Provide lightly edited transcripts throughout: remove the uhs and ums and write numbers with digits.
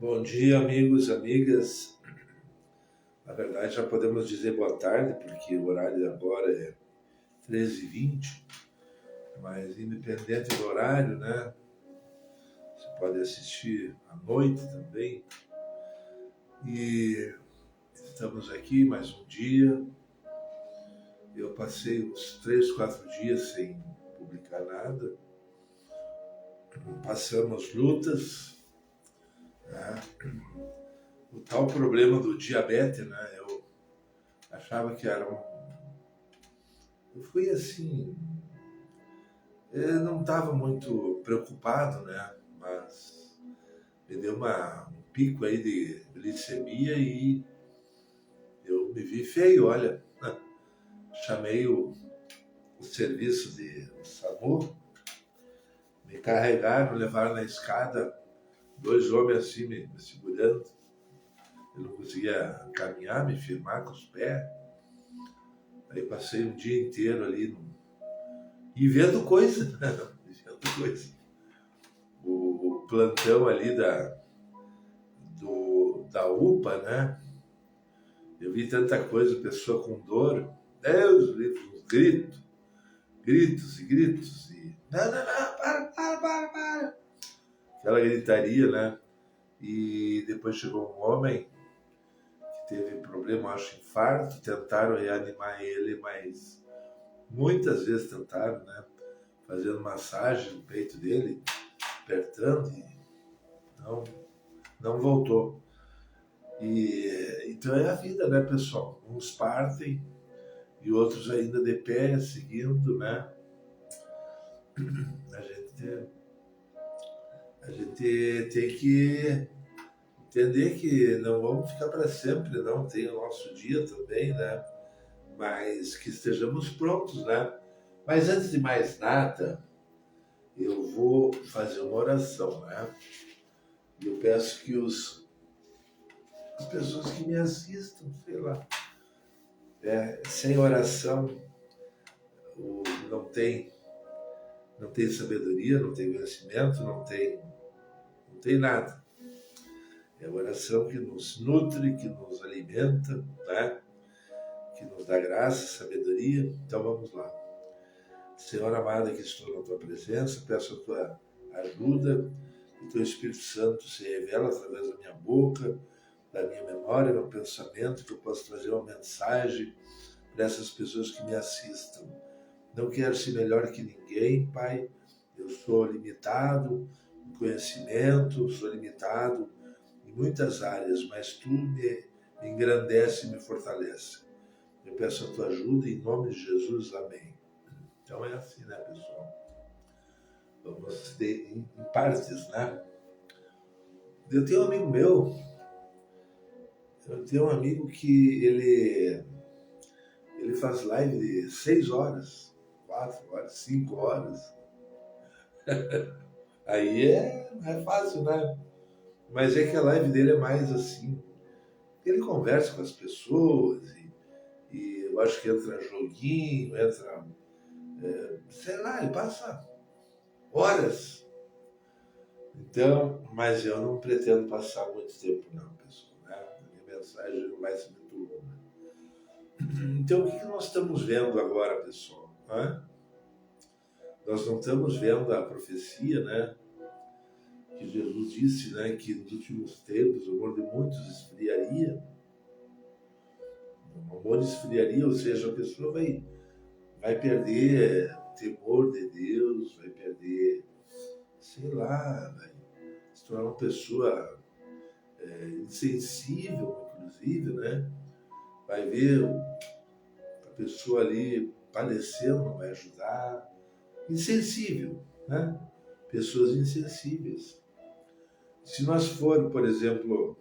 Bom dia, amigos e amigas. Na verdade, já podemos dizer boa tarde, porque o horário agora é 13h20, mas independente do horário, né? Você pode assistir à noite também. E estamos aqui mais um dia. Eu passei uns 3, 4 dias sem publicar nada. Passamos lutas, né? O tal problema do diabetes, né? Eu achava que era um. Eu fui assim. Eu não estava muito preocupado, né? Mas me deu um pico aí de glicemia e eu me vi feio, olha. Chamei o serviço de SAMU, me carregaram, levaram na escada, 2 homens assim me segurando. Eu não conseguia caminhar, me firmar com os pés. Aí passei um dia inteiro ali e vendo coisa, vendo coisa. O plantão ali da UPA, né? Eu vi tanta coisa, pessoa com dor, Deus, uns gritos e gritos, e não, para. Aquela gritaria, né? E depois chegou um homem que teve problema, acho, infarto, tentaram reanimar ele, mas muitas vezes tentaram, né? Fazendo massagem no peito dele, apertando, e não voltou. Então é a vida, né, pessoal? Uns partem e outros ainda de pé, seguindo, né? A gente tem que entender que não vamos ficar para sempre, não. Tem o nosso dia também, né? Mas que estejamos prontos, né? Mas antes de mais nada, eu vou fazer uma oração, né? E eu peço que as pessoas que me assistam, sei lá, sem oração não tem sabedoria, não tem conhecimento, não tem nada. É a oração que nos nutre, que nos alimenta, né? Que nos dá graça, sabedoria. Então vamos lá. Senhor amada, que estou na tua presença, peço a tua ajuda, que o teu Espírito Santo se revela através da minha boca, da minha memória, meu pensamento, que eu possa trazer uma mensagem para essas pessoas que me assistam. Não quero ser melhor que ninguém, Pai. Eu sou limitado em conhecimento, sou limitado em muitas áreas, mas Tu me engrandece e me fortalece. Eu peço a Tua ajuda em nome de Jesus. Amém. Então é assim, né, pessoal? Vamos ter em partes, né? Eu tenho um amigo que ele faz live de 6 horas, 4 horas, 5 horas. Aí não é fácil, né? Mas é que a live dele é mais assim. Ele conversa com as pessoas e eu acho que entra joguinho, sei lá, ele passa horas. Então, mas eu não pretendo passar muito tempo não, pessoal, né? A minha mensagem não vai ser muito longa. Então, o que nós estamos vendo agora, pessoal? Né? Nós não estamos vendo a profecia, né? Que Jesus disse, né? Que nos últimos tempos o amor de muitos esfriaria. O amor esfriaria, ou seja, a pessoa vai perder temor de Deus, vai perder, sei lá, vai se tornar uma pessoa insensível, inclusive, né? Vai ver a pessoa ali padecendo, não vai ajudar. Insensível, né? Pessoas insensíveis. Se nós formos, por exemplo,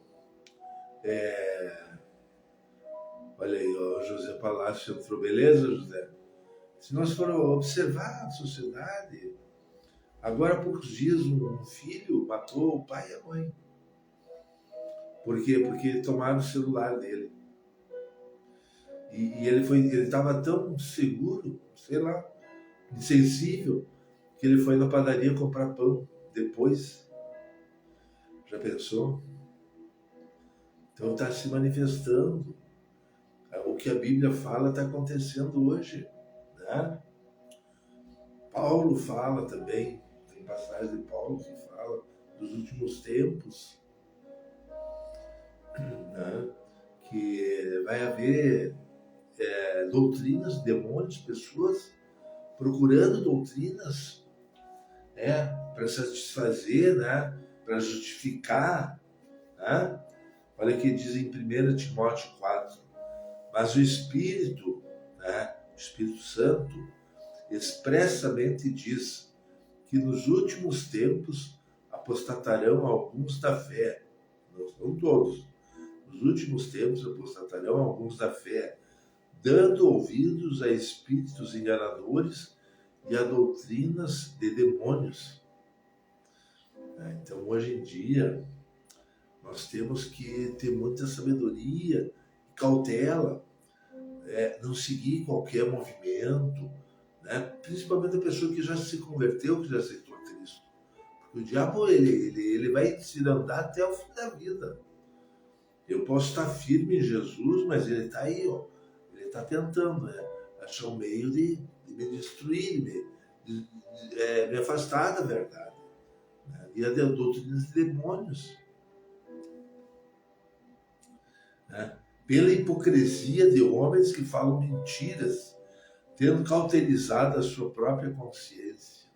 olha aí, o José Palácio entrou, beleza, José? Se nós formos observar a sociedade, agora há poucos dias um filho matou o pai e a mãe. Por quê? Porque tomaram o celular dele. E ele estava tão seguro, sei lá, insensível, que ele foi na padaria comprar pão depois. Já pensou? Então está se manifestando. O que a Bíblia fala está acontecendo hoje, né? Paulo fala também, tem passagem de Paulo que fala dos últimos tempos, né? Que vai haver doutrinas, demônios, pessoas procurando doutrinas, para satisfazer, né? Para justificar, né? Olha o que diz em 1 Timóteo 4. Mas o Espírito, né? O Espírito Santo, expressamente diz que nos últimos tempos apostatarão alguns da fé, não todos, nos últimos tempos apostatarão alguns da fé, dando ouvidos a espíritos enganadores e a doutrinas de demônios. Então, hoje em dia, nós temos que ter muita sabedoria e cautela, não seguir qualquer movimento, né? Principalmente a pessoa que já se converteu, que já aceitou Cristo. Porque o diabo, ele vai te andar até o fim da vida. Eu posso estar firme em Jesus, mas ele está aí, ó. Ele está tentando, achar um meio de me destruir, me afastar da verdade, né? E a doutrina de demônios, né? Pela hipocrisia de homens que falam mentiras, tendo cauterizado a sua própria consciência.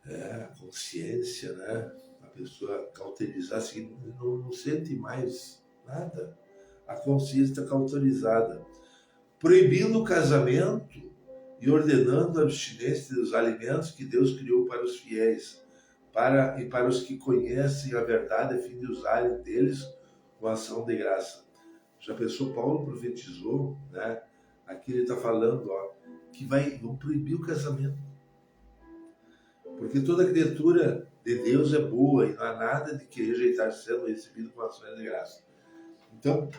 A consciência, né? A pessoa cauterizar, assim, não sente mais nada. A consciência está cauterizada. Proibindo o casamento e ordenando a abstinência dos alimentos que Deus criou para os fiéis, e para os que conhecem a verdade, a fim de usarem deles com ação de graça. Já pensou, Paulo profetizou, né? Aqui ele está falando, que vão proibir o casamento. Porque toda criatura de Deus é boa e não há nada de que rejeitar sendo recebido com ações de graça. Então,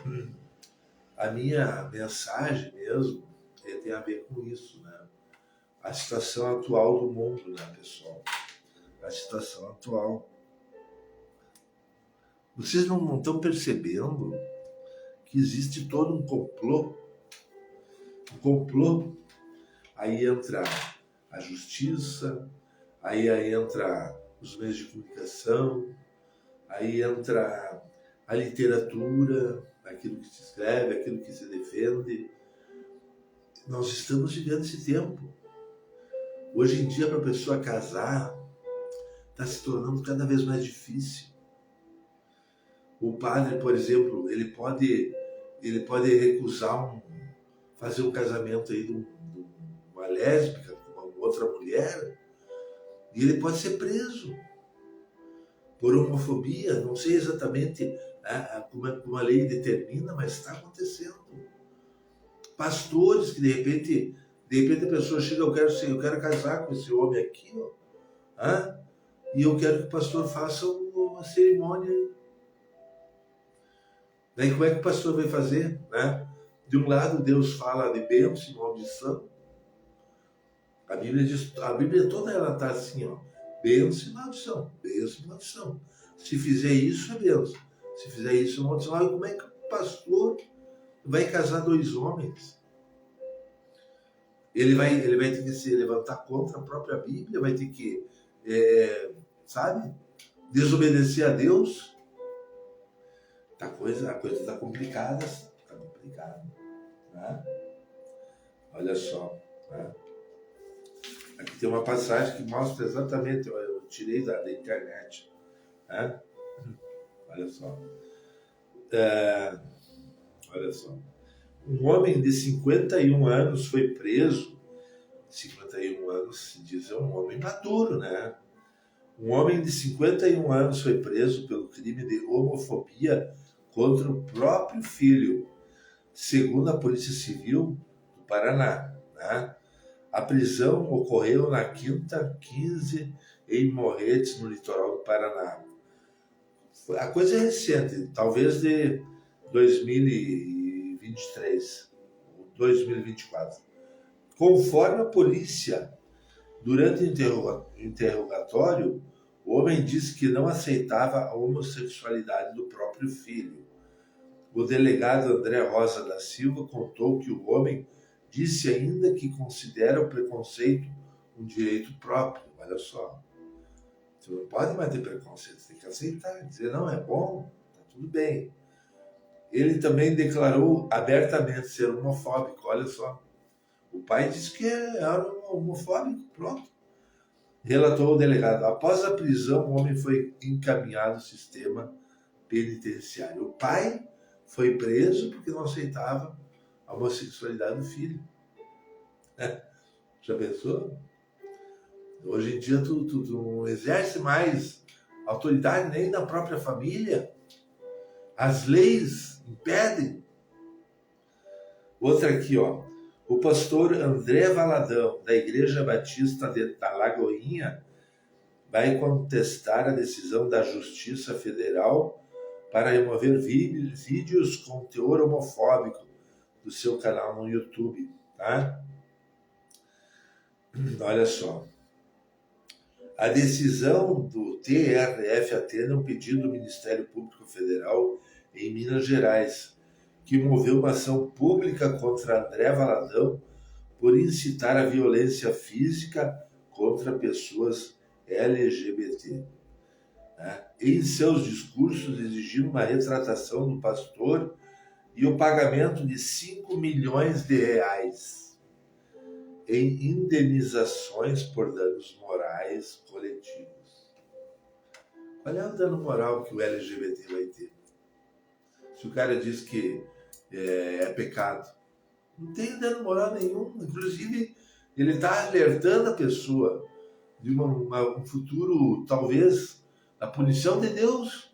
a minha mensagem mesmo tem a ver com isso, né? A situação atual do mundo, né, pessoal? A situação atual. Vocês não estão percebendo que existe todo um complô? Um complô. Aí entra a justiça, aí entra os meios de comunicação, aí entra a literatura, aquilo que se escreve, aquilo que se defende. Nós estamos vivendo esse tempo. Hoje em dia, para a pessoa casar, está se tornando cada vez mais difícil. O padre, por exemplo, ele pode recusar fazer um casamento aí de uma lésbica com uma outra mulher, e ele pode ser preso por homofobia. Não sei exatamente como a lei determina, mas está acontecendo. Pastores que de repente a pessoa chega, eu quero casar com esse homem aqui, e eu quero que o pastor faça uma cerimônia. Daí como é que o pastor vai fazer, né? De um lado Deus fala de bênção e maldição. A Bíblia toda ela está assim, bênção e maldição, bênção e maldição. Se fizer isso é bênção, se fizer isso é maldição. Como é que o pastor vai casar dois homens? Ele vai ter que se levantar contra a própria Bíblia, vai ter que, desobedecer a Deus. A coisa está complicada, né? Olha só, né? Aqui tem uma passagem que mostra exatamente, eu tirei da internet, né? Olha só. Olha só. Um homem de 51 anos foi preso. 51 anos se diz um homem maduro, né? Um homem de 51 anos foi preso pelo crime de homofobia contra o próprio filho, segundo a Polícia Civil do Paraná, né? A prisão ocorreu na quinta 15 em Morretes, no litoral do Paraná. A coisa é recente, talvez de 2023, 2024. Conforme a polícia, durante o interrogatório, O homem disse que não aceitava a homossexualidade do próprio filho. O delegado André Rosa da Silva contou que o homem disse ainda que considera o preconceito um direito próprio. Olha só, você não pode mais ter preconceito, você tem que aceitar, dizer não, é bom, tá tudo bem. Ele também declarou abertamente ser homofóbico, olha só. O pai disse que era homofóbico, pronto. Relatou o delegado. Após a prisão, o homem foi encaminhado ao sistema penitenciário. O pai foi preso porque não aceitava a homossexualidade do filho. Já pensou? Hoje em dia tu não exerce mais autoridade nem na própria família. As leis impedem. Outra aqui, ó. O pastor André Valadão, da Igreja Batista da Lagoinha, vai contestar a decisão da Justiça Federal para remover vídeos com teor homofóbico do seu canal no YouTube, tá? Olha só. A decisão do TRF atende um pedido do Ministério Público Federal em Minas Gerais, que moveu uma ação pública contra André Valadão por incitar a violência física contra pessoas LGBT. Em seus discursos, exigindo uma retratação do pastor e o pagamento de 5 milhões de reais em indenizações por danos morais coletivos. Qual é o dano moral que o LGBT vai ter? Se o cara diz que é pecado, não tem dano moral nenhum. Inclusive, ele está alertando a pessoa de um futuro, talvez, da punição de Deus.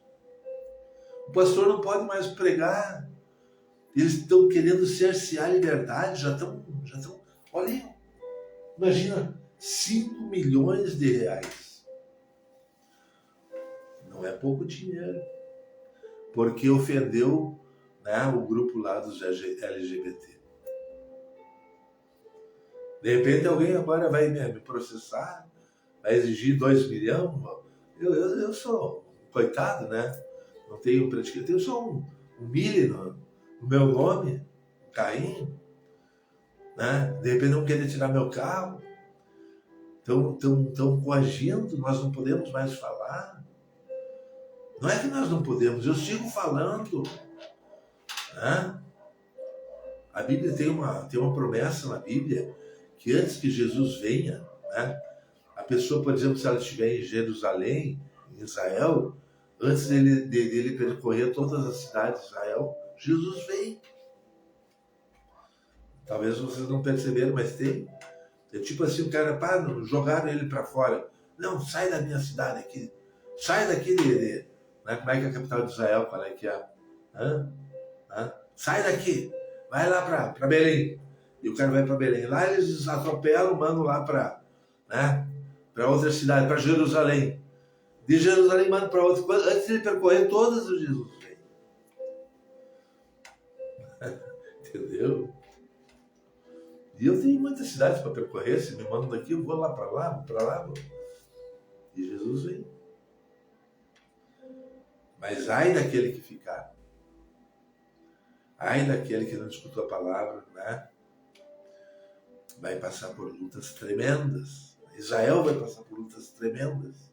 O pastor não pode mais pregar. Eles estão querendo cercear a liberdade, já estão. Olha aí, imagina, 5 milhões de reais. Não é pouco dinheiro. Porque ofendeu, né, o grupo lá dos LGBT. De repente alguém agora vai me processar, vai exigir 2 milhões. Eu sou um coitado, né? Não tenho praticante. Eu sou um milho no meu nome, Caim. Né? De repente não querem tirar meu carro. Estão coagindo, nós não podemos mais falar. Não é que nós não podemos, eu sigo falando. Né? A Bíblia tem uma promessa na Bíblia que antes que Jesus venha, né, a pessoa, por exemplo, se ela estiver em Jerusalém, em Israel, antes dele percorrer todas as cidades de Israel, Jesus vem. Talvez vocês não perceberam, mas tem. É tipo assim, o cara, jogaram ele para fora. Não, sai da minha cidade aqui. Sai daqui né? Como é que é a capital de Israel? Qual é que é? Sai daqui. Vai lá para Belém. E o cara vai para Belém. Lá eles atropelam, mandam lá para, né, outra cidade, para Jerusalém. De Jerusalém mandam para outra. Antes de ele percorrer todas os Jesus vem. Entendeu? E eu tenho muitas cidades para percorrer. Se me mandam daqui, eu vou lá para lá, vou para lá. E Jesus vem. Mas ai daquele que ficar. Ai daquele que não escutou a palavra, né? Vai passar por lutas tremendas. Israel vai passar por lutas tremendas.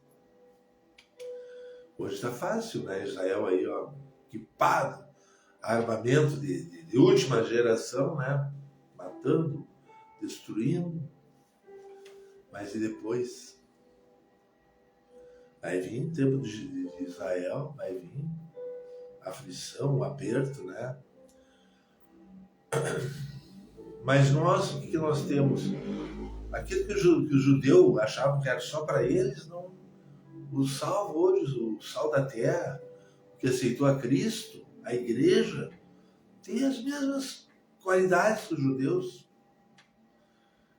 Hoje está fácil, né? Israel aí, ó, equipado, armamento de última geração, né? Matando, destruindo. Mas e depois? Vai vir o tempo de Israel, vai vir a aflição, o aperto, né? Mas nós, o que nós temos? Aquilo que o judeu achava que era só para eles, não. O salvo hoje, o sal da terra, que aceitou a Cristo, a igreja, tem as mesmas qualidades dos judeus.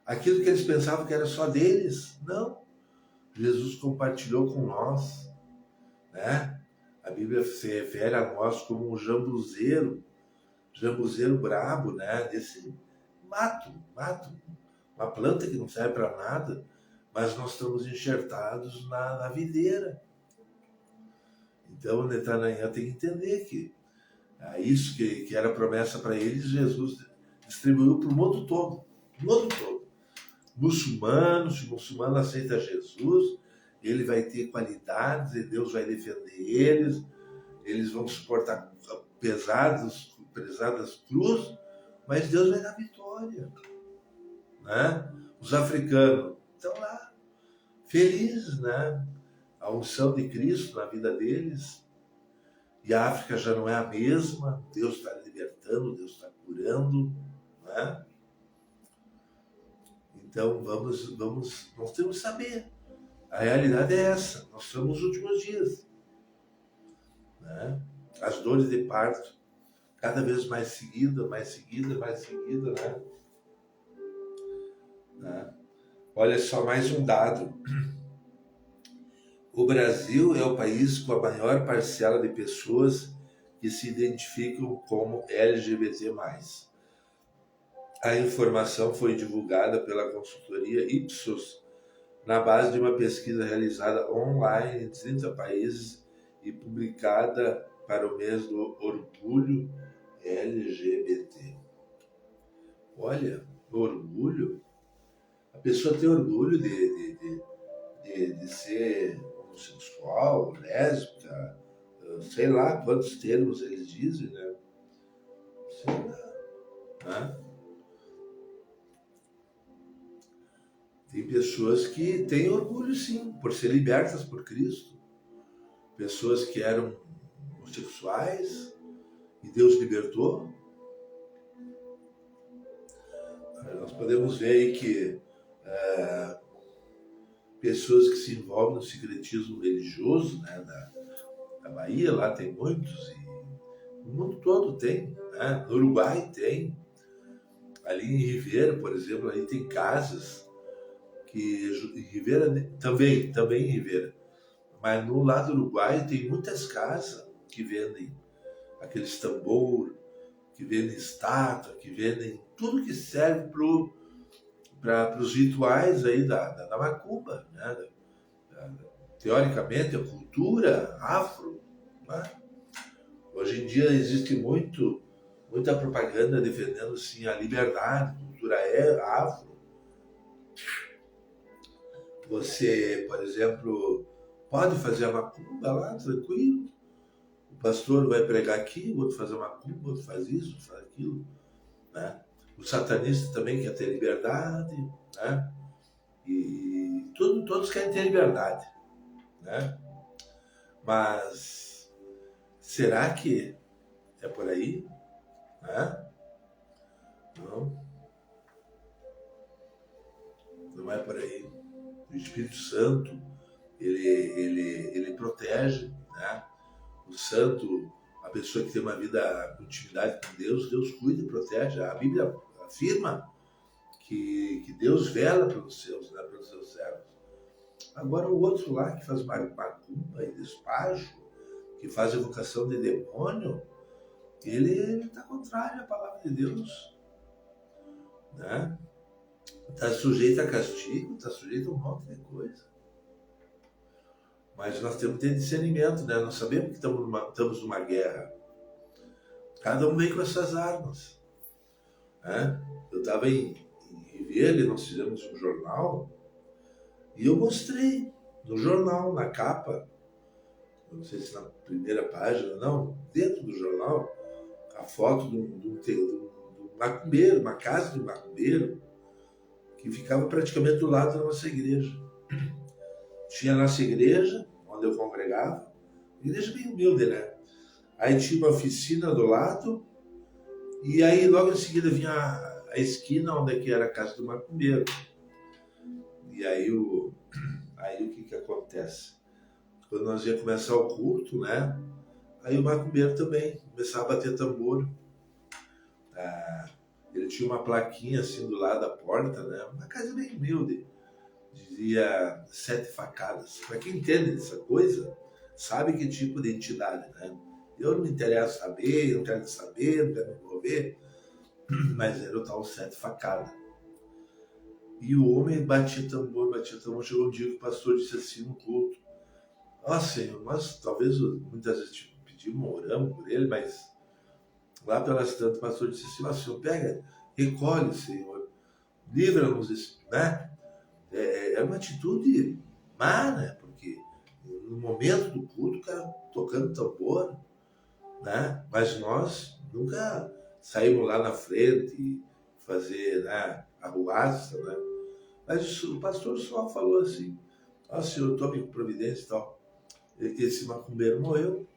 Aquilo que eles pensavam que era só deles, não. Jesus compartilhou com nós, né? A Bíblia se refere a nós como um jambuzeiro brabo, né? Desse mato, uma planta que não serve para nada, mas nós estamos enxertados na videira. Então, o Netanyahu tem que entender que isso que era promessa para eles, Jesus distribuiu para o mundo todo. O mundo todo. Muçulmanos, se o muçulmano aceita Jesus, ele vai ter qualidades e Deus vai defender eles vão suportar pesadas cruz, mas Deus vai dar vitória. Né? Os africanos estão lá, felizes, né? A unção de Cristo na vida deles. E a África já não é a mesma, Deus está libertando, Deus está curando. Né? Então nós temos que saber. A realidade é essa, nós estamos nos últimos dias. Né? As dores de parto, cada vez mais seguida, né? Olha só mais um dado. O Brasil é o país com a maior parcela de pessoas que se identificam como LGBT+. A informação foi divulgada pela consultoria Ipsos na base de uma pesquisa realizada online em 30 países e publicada para o mês do orgulho LGBT. Olha, orgulho. A pessoa tem orgulho de ser homossexual, lésbica, sei lá quantos termos eles dizem, né? Sei lá. Né? Tem pessoas que têm orgulho, sim, por ser libertas por Cristo. Pessoas que eram homossexuais e Deus libertou. Nós podemos ver aí que pessoas que se envolvem no secretismo religioso, né, da Bahia, lá tem muitos, e no mundo todo tem, né? No Uruguai tem, ali em Rivera, por exemplo, aí tem casas que em Rivera também em Rivera, mas no lado do Uruguai tem muitas casas que vendem aqueles tambor, que vendem estátua, que vendem tudo que serve para os rituais aí da macumba, né? Teoricamente, a cultura afro. Né? Hoje em dia existe muita propaganda defendendo sim, a liberdade, a cultura afro. Você, por exemplo, pode fazer a macumba lá, tranquilo. O pastor vai pregar aqui, o outro faz a macumba, o outro faz isso, outro faz aquilo. Né? O satanista também quer ter liberdade, né? E todos querem ter liberdade, né? Mas será que é por aí? Né? Não é por aí. O Espírito Santo, ele protege, né? O santo, a pessoa que tem uma vida com intimidade com Deus, Deus cuida e protege. A Bíblia afirma que Deus vela pelos seus, né, pelos seus servos. Agora o outro lá que faz macumba e despacho, que faz evocação de demônio, ele está contrário à palavra de Deus. Né? Está sujeito a castigo, está sujeito a um monte de coisa. Mas nós temos que ter discernimento, né? Nós sabemos que estamos numa guerra. Cada um vem com as suas armas. Né? Eu estava em Ribeira, nós fizemos um jornal, e eu mostrei no jornal, na capa, não sei se na primeira página, não, dentro do jornal, a foto de um macumbeiro, uma casa de um macumbeiro, que ficava praticamente do lado da nossa igreja. Tinha a nossa igreja, onde eu congregava, igreja bem humilde, né? Aí tinha uma oficina do lado, e aí logo em seguida vinha a esquina onde é que era a casa do macumbeiro. E aí o que acontece? Quando nós ia começar o culto, né? Aí o macumbeiro também começava a bater tambor. Ele tinha uma plaquinha assim do lado da porta, né? Uma casa bem humilde. Dizia 7 facadas. Para quem entende dessa coisa, sabe que tipo de entidade, né? Eu não me interesso saber, não quero saber, não quero me envolver, mas era o tal 7 facadas. E o homem batia tambor, chegou um dia que o pastor disse assim no culto: ó Senhor, nós talvez muitas vezes pedimos, oramos por ele, mas lá pelas tantas o pastor disse assim: ó Senhor, pega, recolhe, Senhor, livra-nos, né? É uma atitude má, né? Porque no momento do culto, o cara tocando tambor, né? Mas nós nunca saímos lá na frente fazer, né, arruaça, né? Mas o pastor só falou assim: ó Senhor, tome providência e tal. Esse macumbeiro morreu.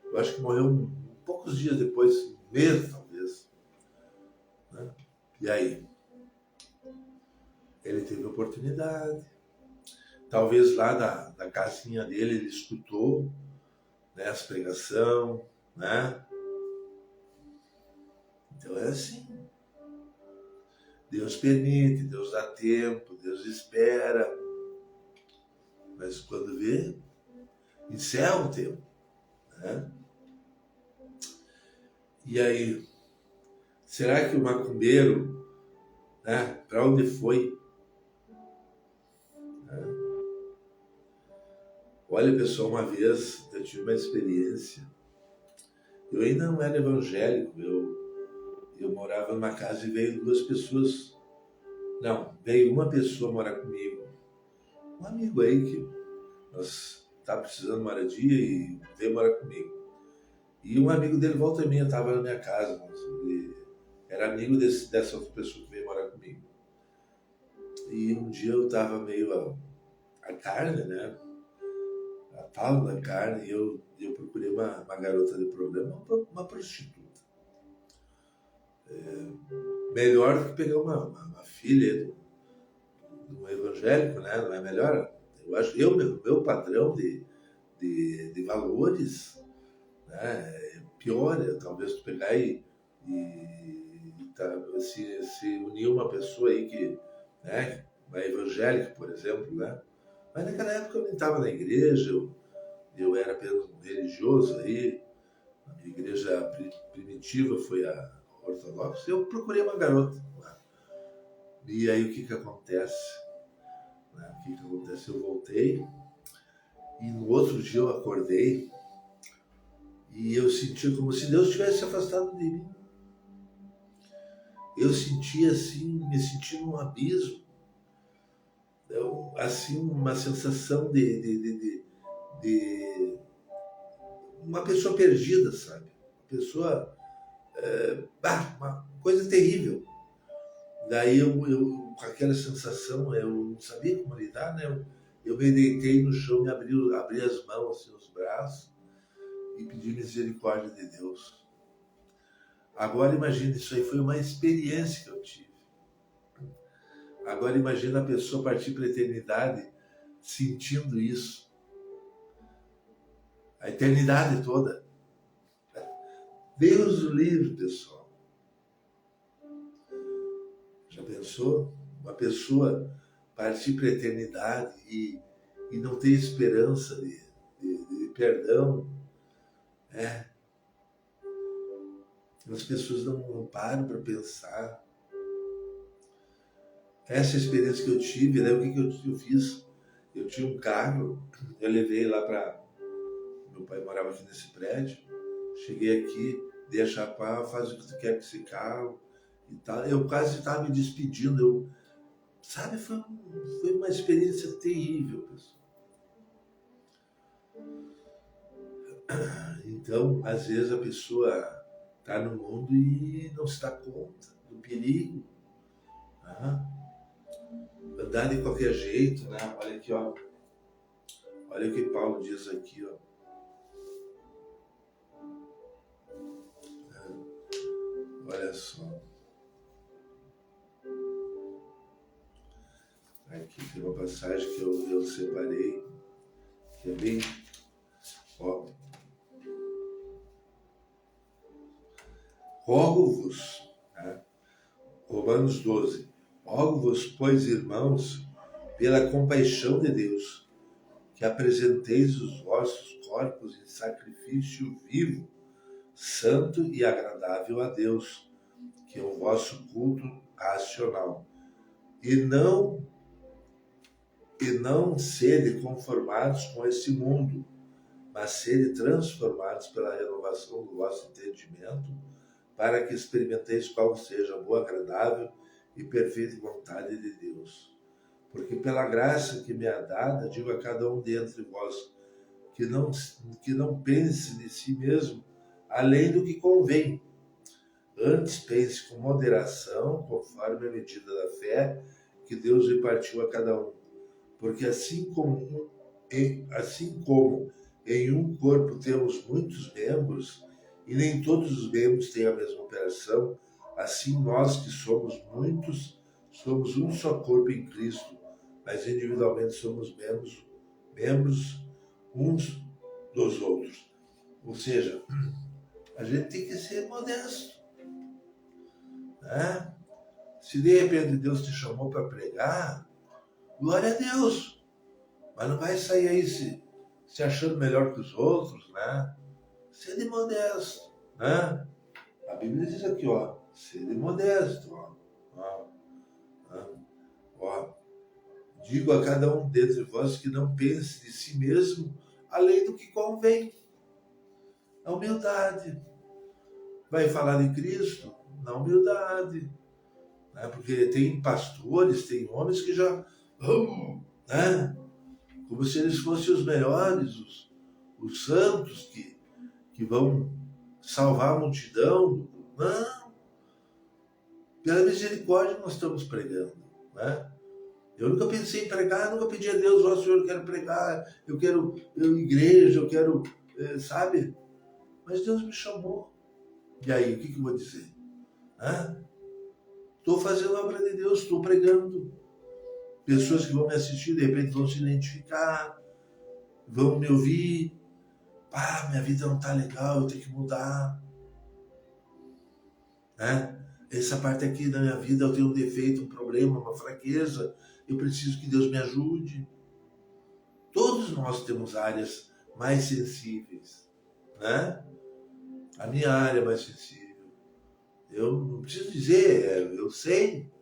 Eu acho que morreu poucos dias depois, um mês talvez, né? E aí? Ele teve oportunidade. Talvez lá da casinha dele ele escutou, né, as pregação, né? Então é assim. Deus permite, Deus dá tempo, Deus espera. Mas quando vê, encerra o tempo, né? E aí, será que o macumbeiro, né, para onde foi? Olha, pessoal, uma vez eu tive uma experiência. Eu ainda não era evangélico, eu morava numa casa e veio duas pessoas. Não, veio uma pessoa morar comigo. Um amigo aí que nós tá precisando de moradia e veio morar comigo. E um amigo dele, volta e meia, estava na minha casa. Ele era amigo dessa outra pessoa que veio morar comigo. E um dia eu estava meio a carne, né? A tal da carne, e eu procurei uma garota de programa, uma prostituta. Melhor do que pegar uma filha de um evangélico, né? Não é melhor? Eu acho, meu padrão de valores, né? É pior, talvez tu pegar se unir uma pessoa aí que, né? Uma evangélica, por exemplo, né? Mas naquela época eu nem estava na igreja, eu era apenas um religioso aí, a minha igreja primitiva foi a ortodoxa, eu procurei uma garota. Né? E aí o que acontece? Né? O que acontece? Eu voltei e no outro dia eu acordei e eu senti como se Deus tivesse se afastado de mim. Eu senti assim, me senti num abismo. Então, assim, uma sensação de uma pessoa perdida, sabe? Uma pessoa, uma coisa terrível. Daí com aquela sensação, eu não sabia como lidar, né? Eu me deitei no chão, abri as mãos, assim, os braços e pedi misericórdia de Deus. Agora imagina, isso aí foi uma experiência que eu tive. Agora imagina a pessoa partir para a eternidade sentindo isso. A eternidade toda. Deus o livre, pessoal. Já pensou? Uma pessoa partir para a eternidade e não ter esperança de perdão. As pessoas não param para pensar. Essa experiência que eu tive, né? O que eu fiz? Eu tinha um carro, eu levei lá para... Meu pai morava aqui nesse prédio. Cheguei aqui, dei a chapa, faz o que tu quer com esse carro e tal. Eu quase estava me despedindo. Sabe, foi uma experiência terrível, pessoal. Então, às vezes a pessoa está no mundo e não se dá conta do perigo. Né? Andar de qualquer jeito, né? Olha aqui, ó. Olha o que Paulo diz aqui, ó. Olha só. Aqui tem uma passagem que eu separei, que é bem... Ó. Rogo-vos, né? Romanos 12. Rogo-vos, pois, irmãos, pela compaixão de Deus, que apresenteis os vossos corpos em sacrifício vivo, santo e agradável a Deus, que é o vosso culto racional. e não serem conformados com esse mundo, mas serem transformados pela renovação do vosso entendimento, para que experimenteis qual seja a boa, agradável e perfeita vontade de Deus. Porque pela graça que me é dada, digo a cada um dentre vós, que não pense de si mesmo além do que convém. Antes pense com moderação, conforme a medida da fé que Deus repartiu a cada um. Porque assim como em um corpo temos muitos membros, e nem todos os membros têm a mesma operação, assim nós que somos muitos, somos um só corpo em Cristo, mas individualmente somos membros uns dos outros. Ou seja, a gente tem que ser modesto, né? Se de repente Deus te chamou para pregar, glória a Deus, mas não vai sair aí se achando melhor que os outros, né? Sede modesto, né? A Bíblia diz aqui, ó, sede modesto, ó. Digo a cada um dentre vós que não pense de si mesmo além do que convém. A humildade. Vai falar de Cristo? Na humildade. Né? Porque tem pastores, tem homens que já... né? Como se eles fossem os melhores, os santos que vão salvar a multidão. Não. Pela misericórdia nós estamos pregando. Né? Eu nunca pensei em pregar, nunca pedi a Deus, ó Senhor, eu quero pregar, eu quero igreja, eu quero, sabe? Mas Deus me chamou. E aí, o que eu vou dizer? Estou fazendo a obra de Deus, estou pregando. Pessoas que vão me assistir, de repente vão se identificar, vão me ouvir. Minha vida não está legal, eu tenho que mudar. Né? Essa parte aqui da minha vida eu tenho um defeito, um problema, uma fraqueza. Eu preciso que Deus me ajude. Todos nós temos áreas mais sensíveis, né? A minha área é mais sensível. Eu não preciso dizer, eu sei.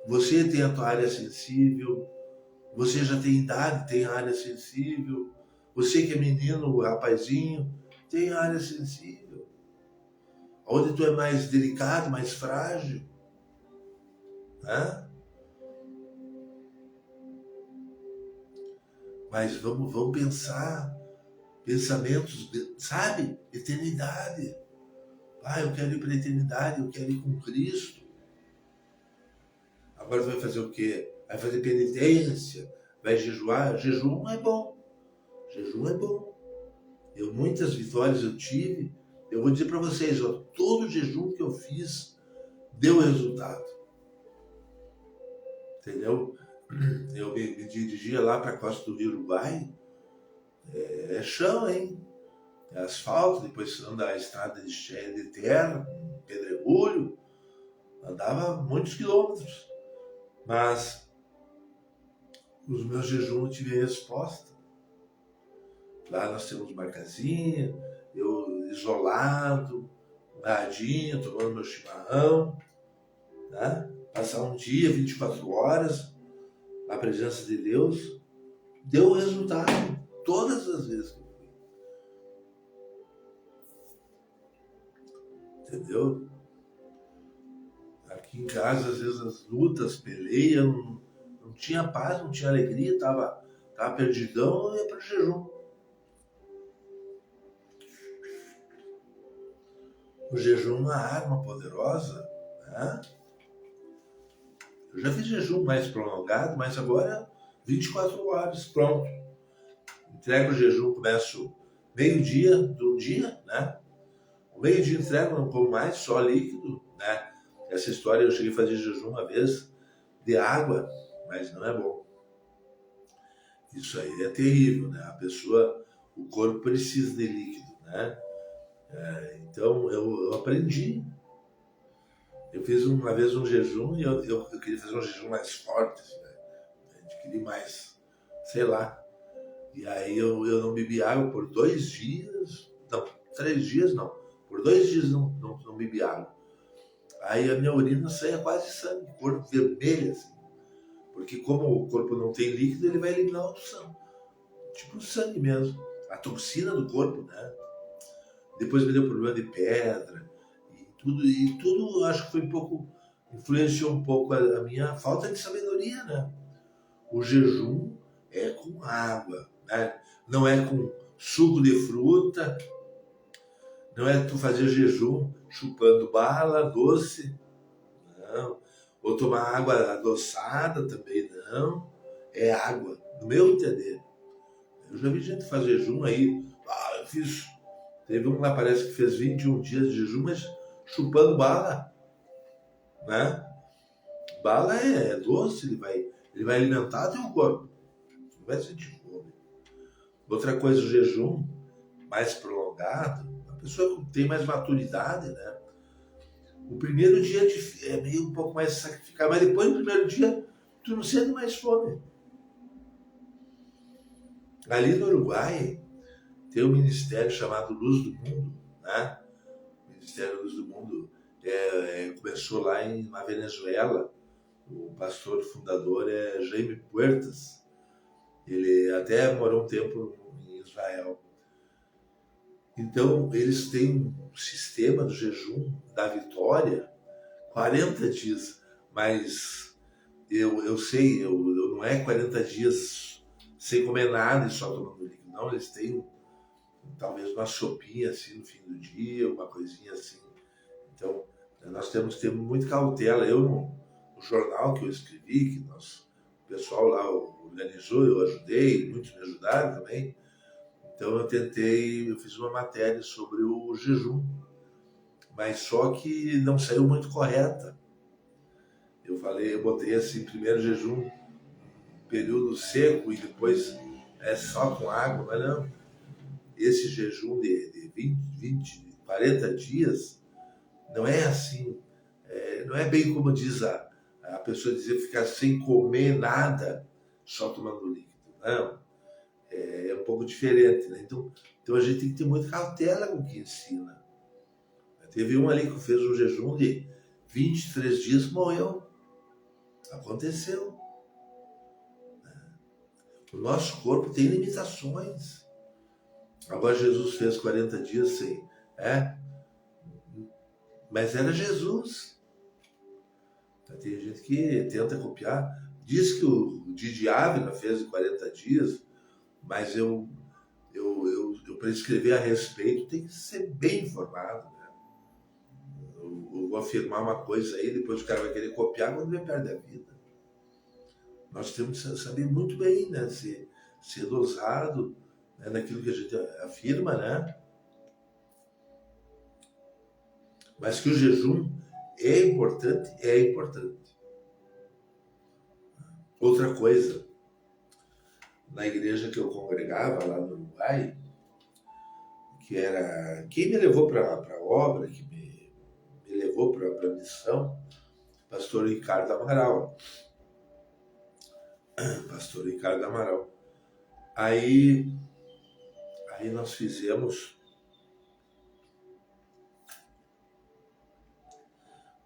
Você tem a tua área sensível. Você já tem idade, tem área sensível. Você que é menino, rapazinho, tem área sensível. Onde tu é mais delicado, mais frágil, né? Mas vamos pensar pensamentos, sabe? Eternidade. Eu quero ir para a eternidade, eu quero ir com Cristo. Agora vai fazer o quê? Vai fazer penitência, vai jejuar. Jejum é bom. Jejum é bom. Muitas vitórias eu tive. Eu vou dizer para vocês, ó, todo jejum que eu fiz deu resultado. Entendeu? Eu me dirigia lá para a costa do Rio Uruguai. É chão, hein? É asfalto, depois anda a estrada cheia de terra, pedregulho. Andava muitos quilômetros. Mas os meus jejuns eu tive resposta. Lá nós temos uma casinha, eu isolado, radinho, tomando meu chimarrão, né? Passar um dia, 24 horas, na presença de Deus, deu resultado todas as vezes que eu fui. Entendeu? Aqui em casa, às vezes, as lutas, peleias, não tinha paz, não tinha alegria, tava perdidão, eu ia para o jejum. O jejum é uma arma poderosa, né? Eu já fiz jejum mais prolongado, mas agora 24 horas, pronto. Entrego o jejum, começo meio-dia do dia, né? O meio-dia entrego, não como mais, só líquido, né? Essa história eu cheguei a fazer jejum uma vez de água, mas não é bom. Isso aí é terrível, né? A pessoa, o corpo precisa de líquido, né? Então eu aprendi. Eu fiz uma vez um jejum e eu queria fazer um jejum mais forte, né? Eu queria mais, sei lá. E aí eu não bebi água por 2 dias, não, 3 dias não. Por 2 dias não bebi água. Aí a minha urina saía quase sangue, cor vermelha, assim. Porque como o corpo não tem líquido, ele vai eliminar o sangue. Tipo o sangue mesmo. A toxina do corpo, né? Depois me deu problema de pedra. E tudo acho que foi um pouco... Influenciou um pouco a minha falta de sabedoria, né? O jejum é com água, né? Não é com suco de fruta, não é tu fazer jejum chupando bala, doce, não. Ou tomar água adoçada também, não. É água, no meu entender. Eu já vi gente fazer jejum aí, eu fiz... Teve um lá, parece que fez 21 dias de jejum, mas chupando bala, né? Bala é doce, ele vai alimentar teu corpo. Não vai sentir fome. Outra coisa, o jejum mais prolongado, a pessoa tem mais maturidade, né? O primeiro dia é meio um pouco mais sacrificado, mas depois do primeiro dia tu não sente mais fome. Ali no Uruguai tem um ministério chamado Luz do Mundo, né? O Ministério Luz do Mundo começou lá na Venezuela. O pastor fundador é Jaime Puertas. Ele até morou um tempo em Israel. Então, eles têm um sistema do jejum da vitória, 40 dias, mas eu sei, não é 40 dias sem comer nada e só tomando líquido, não, eles têm talvez uma sopinha assim no fim do dia, uma coisinha assim. Então, nós temos que ter muita cautela. Eu, no jornal que eu escrevi, que o pessoal lá organizou, eu ajudei, muitos me ajudaram também. Então eu fiz uma matéria sobre o jejum, mas só que não saiu muito correta. Eu botei assim, primeiro jejum, período seco e depois só com água, mas não. Esse jejum de 20, 40 dias não é assim, não é bem como diz a pessoa dizer ficar sem comer nada, só tomando líquido. Não, é um pouco diferente, né? Então a gente tem que ter muita cautela com o que ensina. Teve um ali que fez um jejum de 23 dias, morreu. Aconteceu. O nosso corpo tem limitações. Agora Jesus fez 40 dias sem, mas era Jesus. Tem gente que tenta copiar. Diz que o Didi Ávila fez em 40 dias, mas para escrever a respeito tem que ser bem informado. Né? Eu vou afirmar uma coisa aí, depois o cara vai querer copiar quando vai perder a vida. Nós temos que saber muito bem, né? Ser dosado, né? Naquilo que a gente afirma, né? Mas que o jejum é importante, é importante. Outra coisa, na igreja que eu congregava lá no Uruguai, que era quem me levou para a obra, que me levou para a missão, pastor Ricardo Amaral. Pastor Ricardo Amaral. Aí nós fizemos.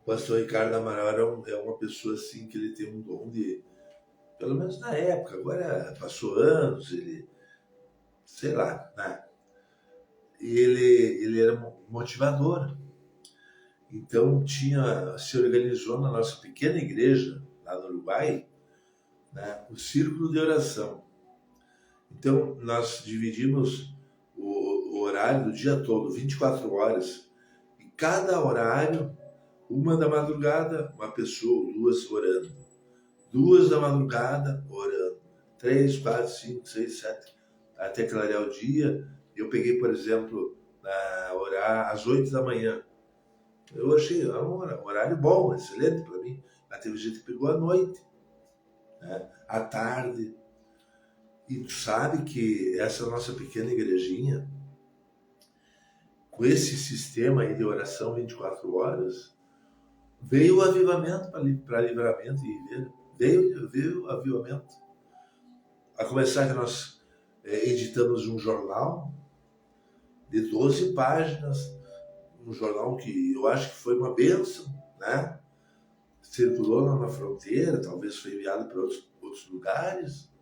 O pastor Ricardo Amaral é uma pessoa assim que ele tem um dom de, pelo menos na época, agora passou anos, ele, sei lá, né? E ele era motivador. Então se organizou na nossa pequena igreja, lá no Uruguai, né, o círculo de oração. Então nós dividimos o horário do dia todo, 24 horas, e cada horário, 1 da madrugada, uma pessoa, 2 orando. 2 da madrugada, orando. 3, 4, 5, 6, 7, até clarear o dia. Eu peguei, por exemplo, orar às 8 da manhã. Eu achei um horário bom, excelente para mim. Mas teve gente que pegou à noite, né? À tarde. E tu sabe que essa nossa pequena igrejinha, com esse sistema aí de oração 24 horas, veio o avivamento para Livramento e Ribeira. Veio o avivamento. A começar que nós editamos um jornal de 12 páginas, um jornal que eu acho que foi uma bênção, né? circulou lá na fronteira, talvez foi enviado para outros lugares.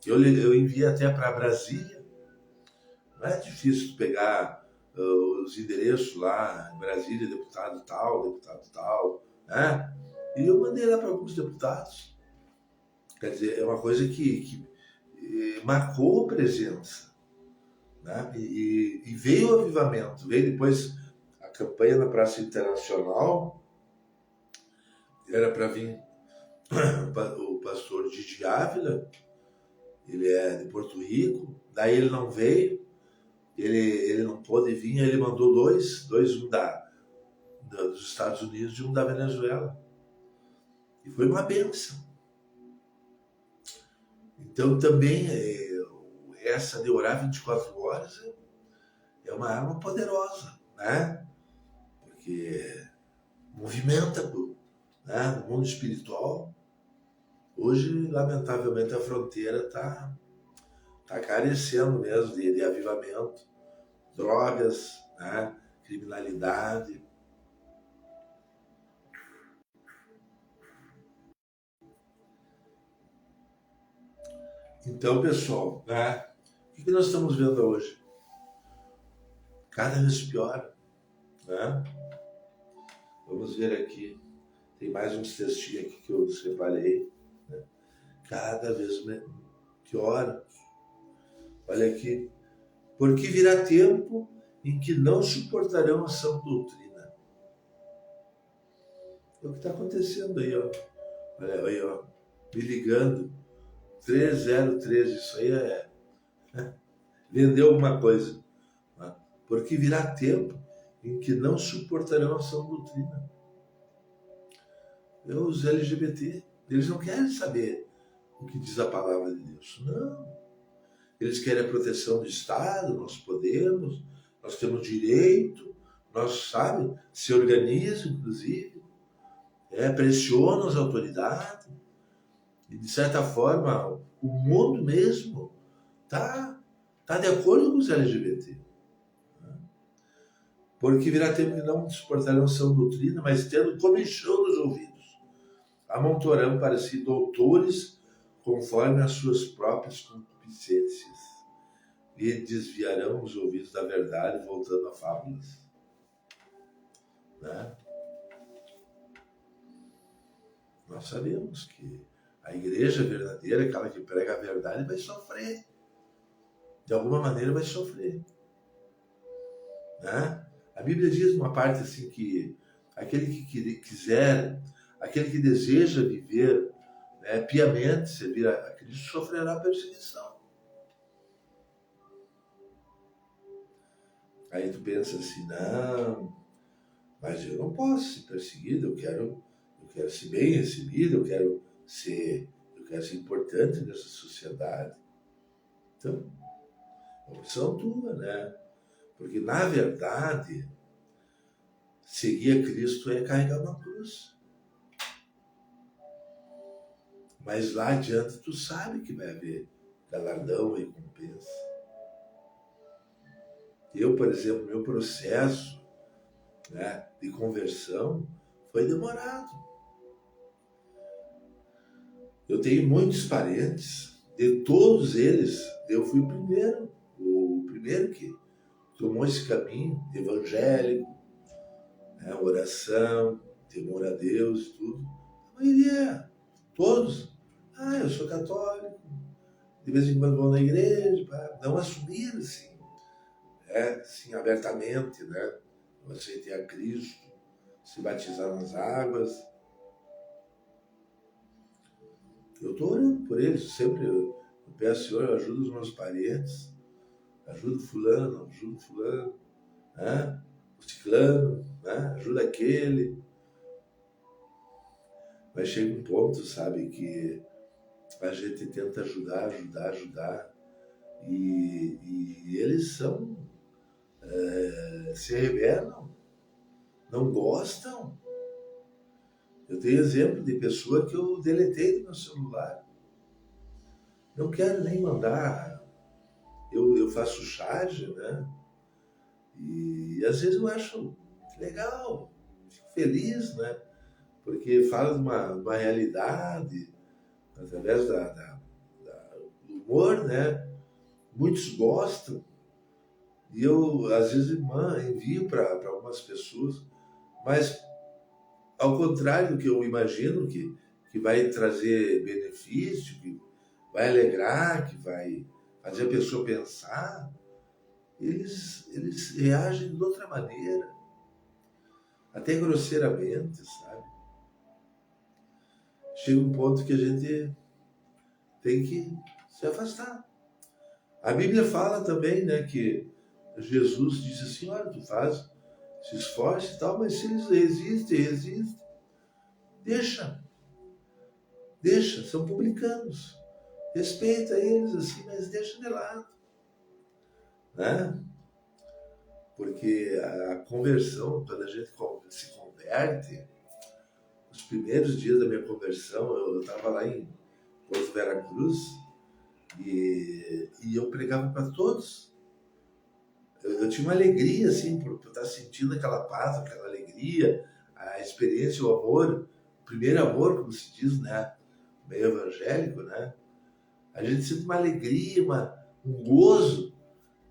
Eu enviei até para Brasília. Não é difícil pegar os endereços lá em Brasília, deputado tal, né? E eu mandei lá para alguns deputados. Quer dizer, é uma coisa que marcou presença, né? E veio o avivamento, veio depois a campanha na Praça Internacional, era para vir o pastor Didi Ávila, ele é de Porto Rico, daí ele não veio, ele não pôde vir, ele mandou dois um dos Estados Unidos e um da Venezuela. E foi uma bênção. Então também essa de orar 24 horas é uma arma poderosa, né? Porque movimenta, né? No mundo espiritual. Hoje, lamentavelmente, a fronteira está carecendo mesmo de avivamento, drogas, né? Criminalidade. Então, pessoal, né? O que nós estamos vendo hoje? Cada vez pior, né? Vamos ver aqui. Tem mais uns textinhos aqui que eu separei. Né? Cada vez pior. Olha aqui. Porque virá tempo em que não suportarão a sã doutrina. É o que está acontecendo aí, ó. Olha aí, ó. Me ligando. 3013, isso aí vendeu alguma coisa. Né? Porque virá tempo em que não suportarão a sã doutrina. Os LGBT, eles não querem saber o que diz a palavra de Deus. Não. Eles querem a proteção do Estado, nós podemos, nós temos direito, nós, sabe, se organizam, inclusive, pressionam as autoridades, e de certa forma, o mundo mesmo está de acordo com os LGBT. Porque virá tempo que não suportarão sã doutrina, mas tendo comichão nos ouvidos, amontoarão para si doutores conforme as suas próprias concupiscências e desviarão os ouvidos da verdade, voltando a fábulas. Né? Nós sabemos que a igreja verdadeira, aquela que prega a verdade, vai sofrer. De alguma maneira vai sofrer. Né? A Bíblia diz numa parte assim que aquele que quiser, aquele que deseja viver, né, piamente, servir a Cristo, sofrerá perseguição. Aí tu pensa assim, não, mas eu não posso ser perseguido, eu quero ser bem recebido, eu quero ser importante nessa sociedade. Então, é uma opção tua, né? Porque, na verdade, seguir a Cristo é carregar uma cruz. Mas lá adiante tu sabe que vai haver galardão, recompensa. Eu, por exemplo, meu processo, né, de conversão foi demorado. Eu tenho muitos parentes, de todos eles, eu fui o primeiro que tomou esse caminho evangélico, né, oração, temor a Deus e tudo. A maioria, todos. Eu sou católico, de vez em quando vou na igreja, não assumir assim, assim, abertamente, né? Eu aceitei a Cristo, se batizar nas águas. Eu estou orando por eles, sempre eu peço, Senhor, ajuda os meus parentes, ajuda fulano, né? O ciclano, né? Ajuda aquele. Mas chega um ponto, sabe, que a gente tenta ajudar, e eles se rebelam, não gostam. Eu tenho exemplo de pessoa que eu deletei do meu celular. Não quero nem mandar. Eu faço charge, né? E às vezes eu acho legal, fico feliz, né? porque fala de uma realidade, através do humor, né? Muitos gostam, e eu, às vezes, envio para algumas pessoas, mas, ao contrário do que eu imagino, que vai trazer benefício, que vai alegrar, que vai fazer a pessoa pensar, eles reagem de outra maneira, até grosseiramente, sabe? Chega um ponto que a gente tem que se afastar. A Bíblia fala também, né, que Jesus disse assim, olha, tu faz, se esforce e tal, mas se eles resistem, deixa, são publicanos. Respeita eles assim, mas deixa de lado, né? Porque a conversão, quando a gente se converte, os primeiros dias da minha conversão, eu estava lá em Porto Veracruz e eu pregava para todos. Eu tinha uma alegria, assim, por estar sentindo aquela paz, aquela alegria, a experiência, o amor, o primeiro amor, como se diz, né? Meio evangélico, né? A gente sente uma alegria, um gozo,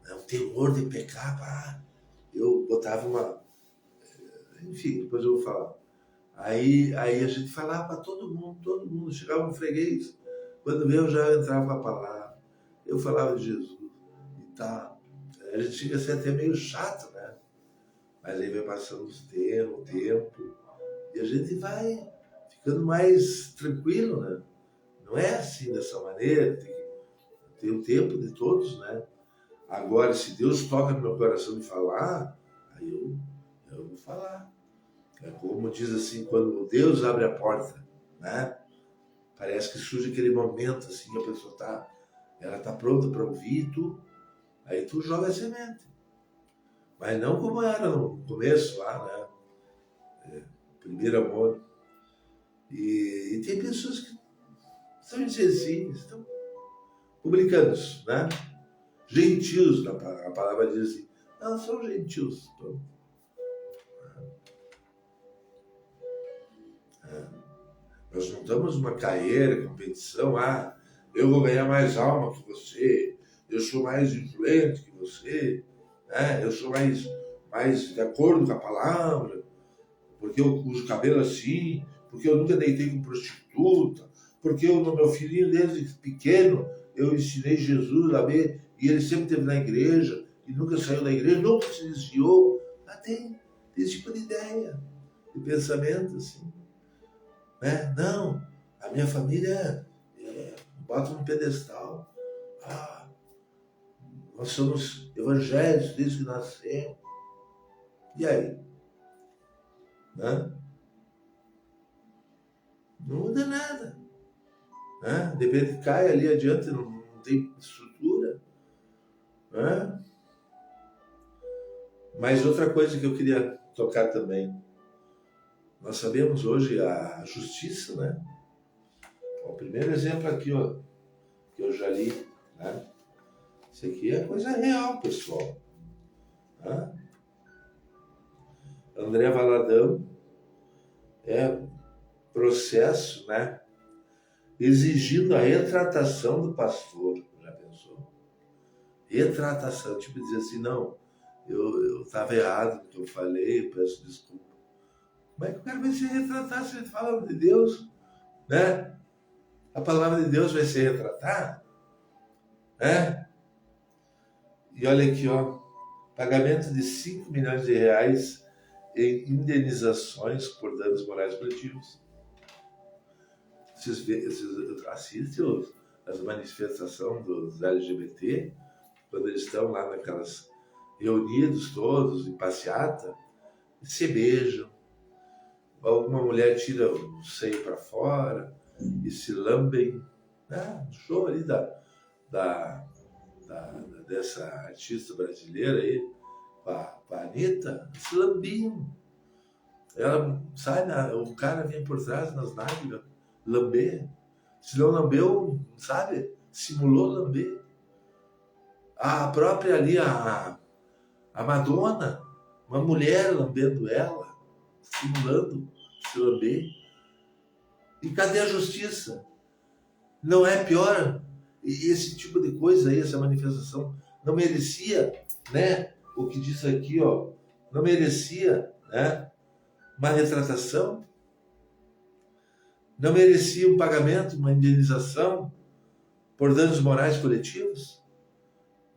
né? Um temor de pecar. Eu botava enfim, depois eu vou falar. Aí a gente falava para todo mundo. Chegava um freguês, quando veio eu já entrava com a palavra. Eu falava de Jesus e tal. A gente chega a ser até meio chato, né? Mas aí vai passando o tempo, e a gente vai ficando mais tranquilo, né? Não é assim dessa maneira, tem o tempo de todos, né? Agora, se Deus toca no meu coração de falar, aí eu vou falar. É como diz assim, quando Deus abre a porta, né? Parece que surge aquele momento assim que a pessoa ela tá pronta para ouvir aí tu joga a semente. Mas não como era no começo lá, né? Primeiro amor. E tem pessoas que são insensíveis, estão publicanos, né? Gentios, a palavra diz assim. Não, são gentios. Nós não estamos numa carreira, competição. Eu vou ganhar mais alma que você, eu sou mais influente que você, né? Eu sou mais de acordo com a palavra, porque eu uso cabelo assim, porque eu nunca deitei com prostituta, porque no meu filhinho desde pequeno eu ensinei Jesus a ver, e ele sempre esteve na igreja, e nunca saiu da igreja, nunca se desviou. Tem esse tipo de ideia, de pensamento assim. Né? Não, a minha família bota no pedestal. Nós somos evangélicos desde que nascemos. E aí? Né? Não muda nada. Né? De repente cai ali adiante, não tem estrutura. Né? Mas outra coisa que eu queria tocar também. Nós sabemos hoje a justiça, né? O primeiro exemplo aqui, ó, que eu já li, né? Isso aqui é coisa real, pessoal. Né? André Valadão processo, né? Exigindo a retratação do pastor. Já pensou? Retratação, tipo dizer assim, não, eu estava errado no que eu falei, eu peço desculpa. Como é que o cara vai se retratar se ele fala de Deus? Né? A palavra de Deus vai se retratar? Né? E olha aqui, ó, pagamento de 5 milhões de reais em indenizações por danos morais coletivos. Vocês assistem as manifestações dos LGBT, quando eles estão lá naquelas reunidos todos, em passeata, e se beijam. Alguma mulher tira o seio para fora e se lambem. Né? Show ali dessa artista brasileira aí, com a Anitta, se lambiam. Ela sai, o cara vem por trás nas nádegas, lamber. Se não lambeu, sabe? Simulou lamber. A própria ali, a Madonna, uma mulher lambendo ela, simulando se lamber. E cadê a justiça? Não é pior? E esse tipo de coisa aí, essa manifestação, não merecia, né? O que diz aqui, ó, não merecia, né? Uma retratação? Não merecia um pagamento, uma indenização por danos morais coletivos?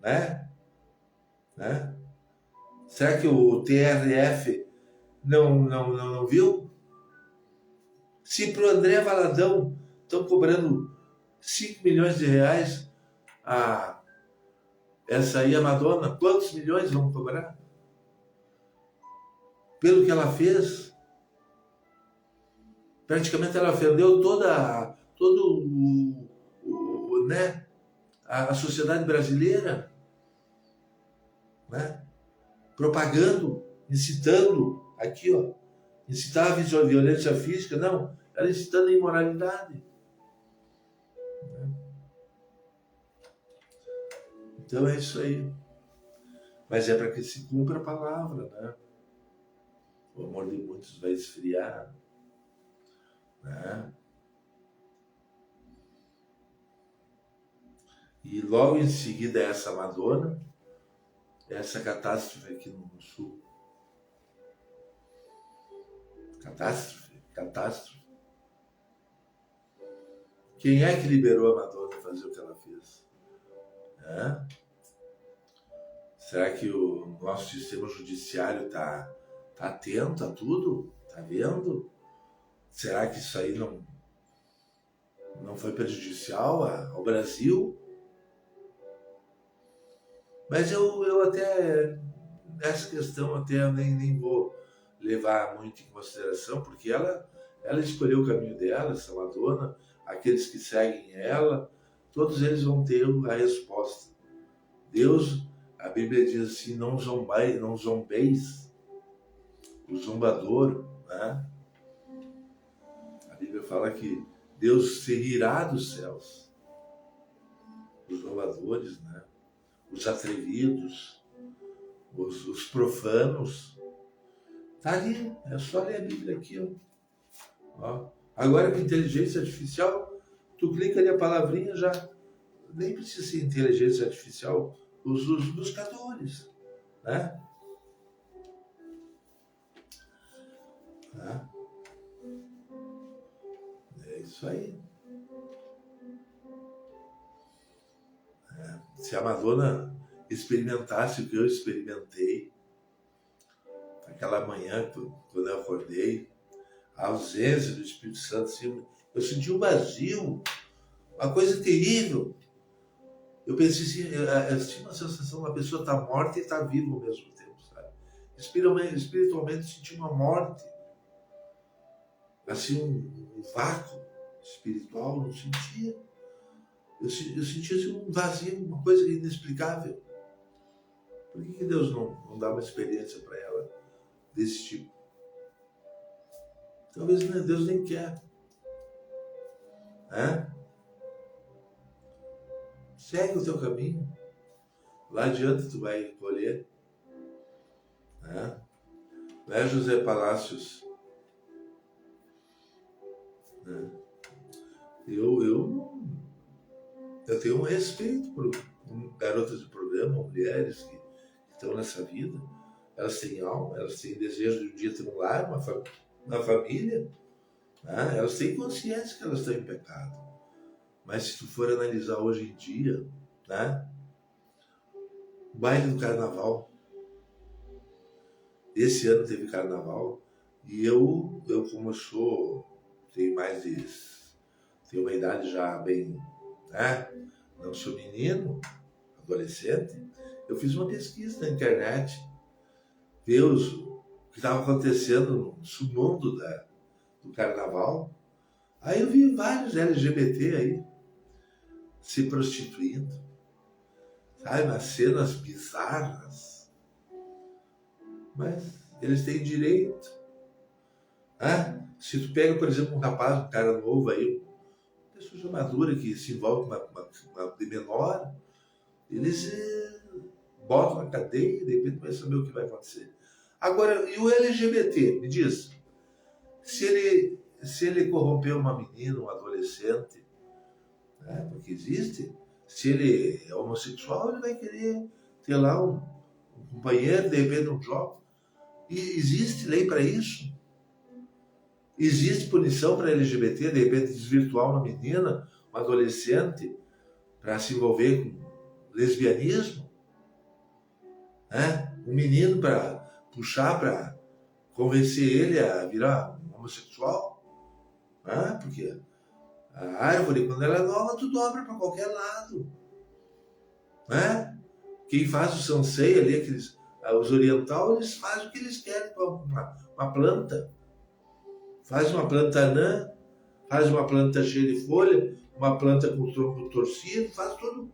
Né? Né? Será que o TRF não viu? Se para o André Valadão estão cobrando 5 milhões de reais a essa aí, a Madonna, quantos milhões vão cobrar? Pelo que ela fez? Praticamente ela ofendeu todo né, a sociedade brasileira, né? Propagando, incitando, aqui, ó, incitar a violência física, não, ela incitando a imoralidade. Então é isso aí. Mas é para que se cumpra a palavra, né? O amor de muitos vai esfriar, né? E logo em seguida essa Madonna, essa catástrofe aqui no sul. Catástrofe. Quem é que liberou a Madonna a fazer o que ela fez? É? Será que o nosso sistema judiciário está atento a tudo? Está vendo? Será que isso aí não foi prejudicial ao Brasil? Mas eu até, nessa questão, até nem vou levar muito em consideração, porque ela escolheu o caminho dela, essa Madonna, aqueles que seguem ela, todos eles vão ter a resposta. Deus, a Bíblia diz assim, não zombeis o zombador, né? A Bíblia fala que Deus se rirá dos céus, os zombadores, né? Os atrevidos, os profanos. Tá ali, é só ler a Bíblia aqui, ó. Agora com inteligência artificial, tu clica ali a palavrinha, já nem precisa ser inteligência artificial, os buscadores, né? É isso aí. Se a Madonna experimentasse o que eu experimentei, aquela manhã, quando eu acordei, a ausência do Espírito Santo, assim, eu senti um vazio, uma coisa terrível. Eu pensei assim, eu tinha uma sensação, uma pessoa está morta e está viva ao mesmo tempo, sabe? Espiritualmente senti uma morte, assim, um vácuo espiritual, não sentia. Eu sentia assim, um vazio, uma coisa inexplicável. Por que Deus não dá uma experiência para ela desse tipo? Talvez Deus nem quer. Né? Segue o teu caminho. Lá adiante tu vai colher. Né? Né, José Palácios? Né? Eu tenho um respeito por garotas de programa, mulheres que estão nessa vida. Elas têm alma, elas têm desejo de um dia ter um lar, uma família. Né? Elas têm consciência que elas estão em pecado. Mas se tu for analisar hoje em dia, né? O baile do carnaval. Esse ano teve carnaval. E eu como tenho tenho uma idade já bem, né? Não sou menino, adolescente. Eu fiz uma pesquisa na internet, ver o que estava acontecendo no submundo do carnaval. Aí eu vi vários LGBT aí se prostituindo, sabe? Umas cenas bizarras. Mas eles têm direito. Né? Se tu pega, por exemplo, um rapaz, um cara novo aí, uma pessoa já madura que se envolve com uma de menor, eles botam na cadeia e de repente vai saber o que vai acontecer. Agora, e o LGBT? Me diz, se ele se ele corrompeu uma menina, um adolescente, né? Porque existe. Se ele é homossexual, ele vai querer ter lá um companheiro, de repente um jovem. E existe lei para isso. Existe punição para LGBT, de repente desvirtuar uma menina, um adolescente, para se envolver com lesbianismo, né? Um menino para puxar, para convencer ele a virar um homossexual, né? Porque a árvore, quando ela é nova, tu dobra para qualquer lado, né? Quem faz o sansei ali, os orientais, eles fazem o que eles querem com uma planta. Faz uma planta anã, faz uma planta cheia de folha, uma planta com o tronco torcido, faz tudo.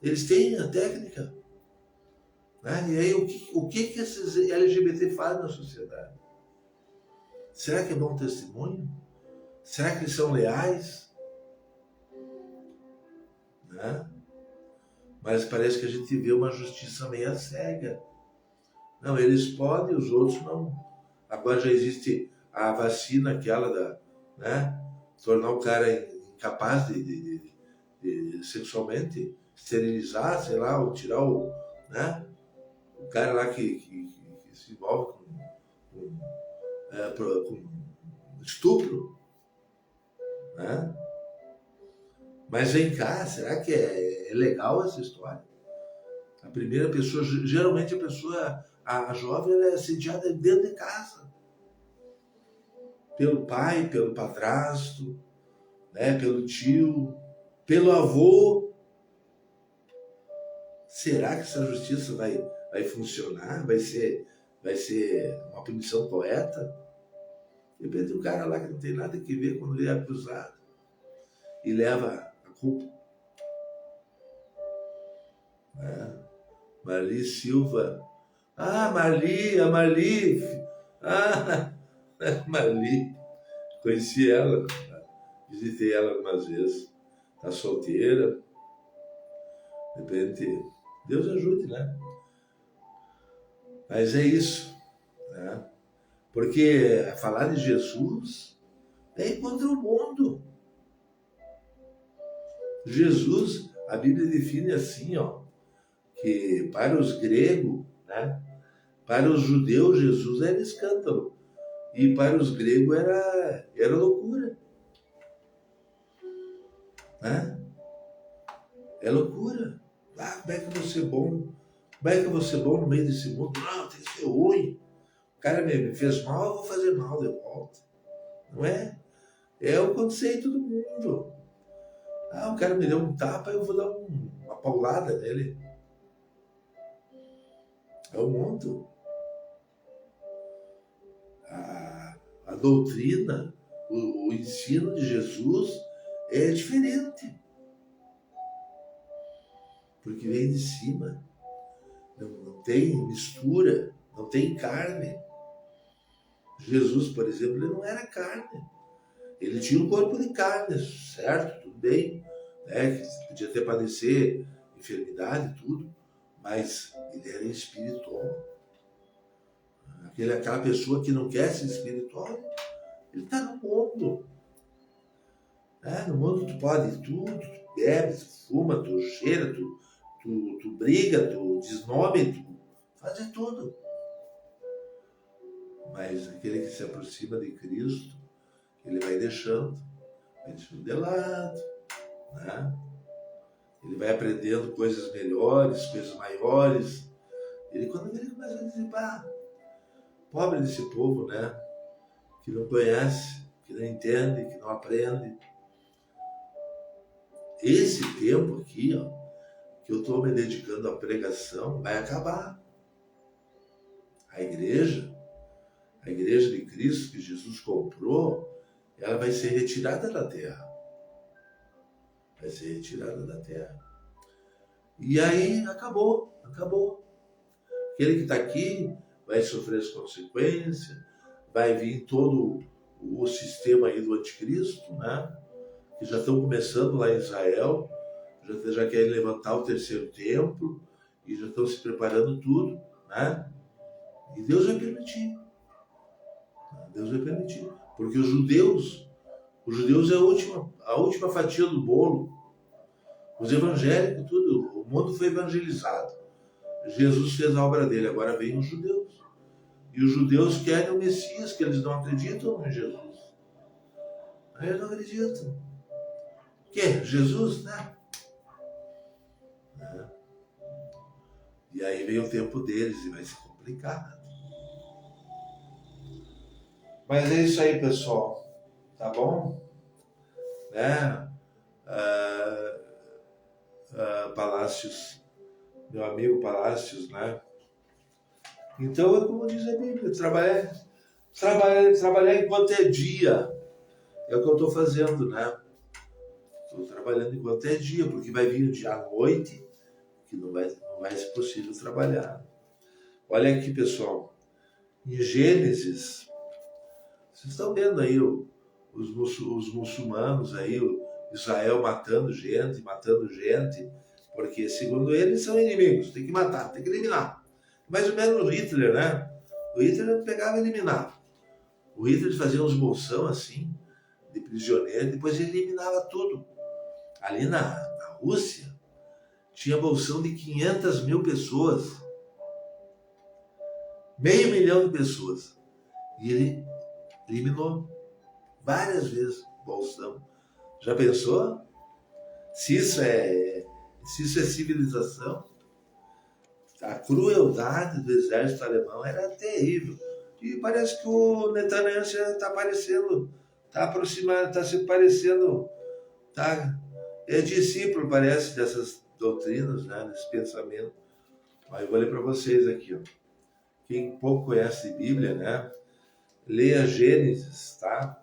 Eles têm a técnica. Né? E aí, o que esses LGBT fazem na sociedade? Será que é bom testemunho? Será que eles são leais? Né? Mas parece que a gente vê uma justiça meio cega. Não, eles podem, os outros não. Agora já existe a vacina aquela né? Tornar o cara incapaz de sexualmente esterilizar, sei lá, ou tirar né? O cara lá que se envolve com estupro, né? Mas vem cá, será que é legal essa história? A primeira pessoa, geralmente a jovem, ela é assediada dentro de casa. Pelo pai, pelo padrasto, né? Pelo tio, pelo avô. Será que essa justiça vai funcionar? Vai ser uma punição correta? De repente o cara lá que não tem nada que ver, quando ele é acusado e leva a culpa. Né? Marli Silva. Ah, Marli, a Marli. Ah, Marli. Conheci ela, visitei ela algumas vezes. Tá solteira. De repente, Deus ajude, né? Mas é isso, né? Porque falar de Jesus é contra o mundo. Jesus, a Bíblia define assim, ó, que para os gregos, né? Para os judeus, Jesus era escândalo. E para os gregos era loucura. Né? É loucura. Ah, como é que eu vou ser bom? Como é que eu vou ser bom no meio desse mundo? Não, tem que ser ruim. O cara me fez mal, eu vou fazer mal de volta. Não é? É o conceito do mundo. Ah, o cara me deu um tapa, eu vou dar uma paulada nele. É o mundo. A doutrina, o ensino de Jesus é diferente. Porque vem de cima. Não tem mistura, não tem carne. Jesus, por exemplo, ele não era carne. Ele tinha um corpo de carne, certo? Tudo bem. Né? Podia até padecer enfermidade, tudo. Mas ele era espiritual. Aquela pessoa que não quer ser espiritual, ele está no mundo. Né? No mundo tu pode tudo, tu bebe, tu fuma, tu cheira, tu briga, tu desnome, tu faz de tudo. Mas aquele que se aproxima de Cristo, ele vai deixando de lado, né? Ele vai aprendendo coisas melhores, coisas maiores. Quando ele começa a dizer, pá, pobre desse povo, né? Que não conhece, que não entende, que não aprende. Esse tempo aqui, ó, que eu estou me dedicando à pregação, vai acabar. A igreja de Cristo que Jesus comprou, ela vai ser retirada da terra. Vai ser retirada da terra. E aí acabou. Aquele que está aqui vai sofrer as consequências, vai vir todo o sistema aí do anticristo, né? Que já estão começando lá em Israel, já querem levantar o terceiro templo, e já estão se preparando tudo, né? E Deus vai permitir. Porque os judeus é a última fatia do bolo. Os evangélicos, tudo, o mundo foi evangelizado. Jesus fez a obra dele, agora vem os judeus. E os judeus querem o Messias, que eles não acreditam em Jesus. Eles não acreditam. Que? Jesus, né? E aí vem o tempo deles e vai se complicar. Mas é isso aí, pessoal. Tá bom? Né? Palácios, meu amigo Palácios, né? Então, é como diz a Bíblia, trabalhar enquanto é dia. É o que eu estou fazendo, né? Estou trabalhando enquanto é dia, porque vai vir o dia à noite, que não vai ser possível trabalhar. Olha aqui, pessoal. Em Gênesis, vocês estão vendo aí os muçulmanos aí, Israel matando gente, porque segundo eles são inimigos, tem que matar, tem que eliminar. Mais ou menos o Hitler, né? O Hitler pegava e eliminava. O Hitler fazia uns bolsão assim, de prisioneiro, depois ele eliminava tudo. Ali na Rússia, tinha bolsão de 500 mil pessoas. 500 mil de pessoas. E ele eliminou várias vezes bolsão. Já pensou? Se isso é civilização, a crueldade do exército alemão era terrível. E parece que o Netanyahu está aparecendo, está aproximando, está se parecendo, é discípulo, parece, dessas doutrinas, né, desse pensamento. Mas eu vou ler para vocês aqui, ó. Quem pouco conhece Bíblia, né, leia Gênesis, tá?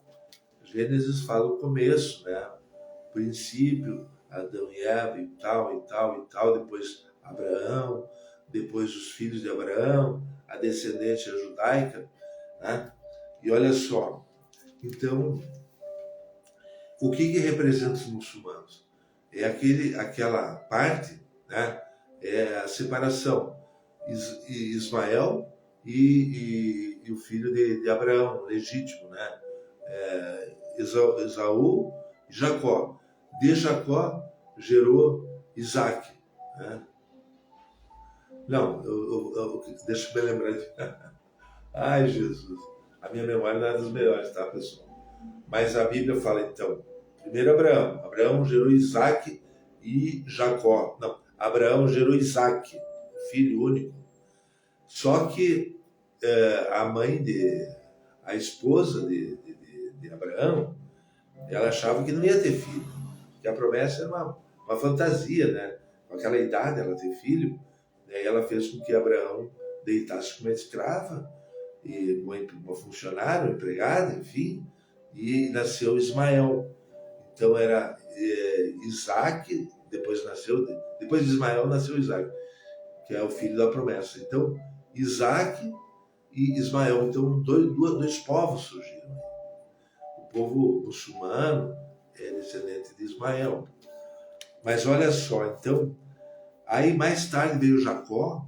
Gênesis fala o começo, né? O princípio, Adão e Eva e tal, depois Abraão, depois os filhos de Abraão, a descendência judaica, né? E olha só, então, o que representa os muçulmanos? É aquela parte, né? É a separação, Ismael e o filho de Abraão, legítimo, né? Esaú e Jacó. De Jacó gerou Isaac, né? Não, deixa eu me lembrar de... Ai, Jesus, a minha memória não é das melhores, tá, pessoal? Mas a Bíblia fala, então, primeiro Abraão gerou Isaac e Jacó. Não, Abraão gerou Isaac, filho único. Só que a esposa de Abraão, ela achava que não ia ter filho, que a promessa era uma fantasia, né? Com aquela idade ela ter filho, daí ela fez com que Abraão deitasse com uma escrava, e uma funcionária, uma empregada, enfim, e nasceu Ismael. Então era Isaac, depois de Ismael nasceu Isaac, que é o filho da promessa. Então, Isaac e Ismael, então dois povos surgiram. O povo muçulmano é descendente de Ismael. Mas olha só, então, aí mais tarde veio Jacó,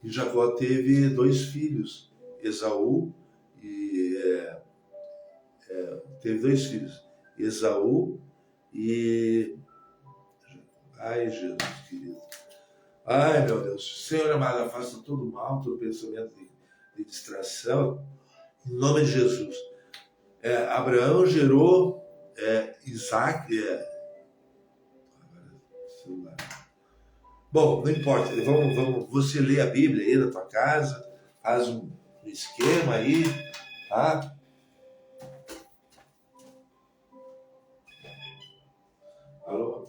e Jacó teve 2 filhos, Esaú teve 2 filhos, Esaú e... Ai, Jesus querido. Ai, meu Deus. Senhor amado, afasta todo mal, todo pensamento de distração, em nome de Jesus. Abraão gerou Isaac. Bom, não importa. Você lê a Bíblia aí na tua casa, faz um esquema aí, tá? Alô?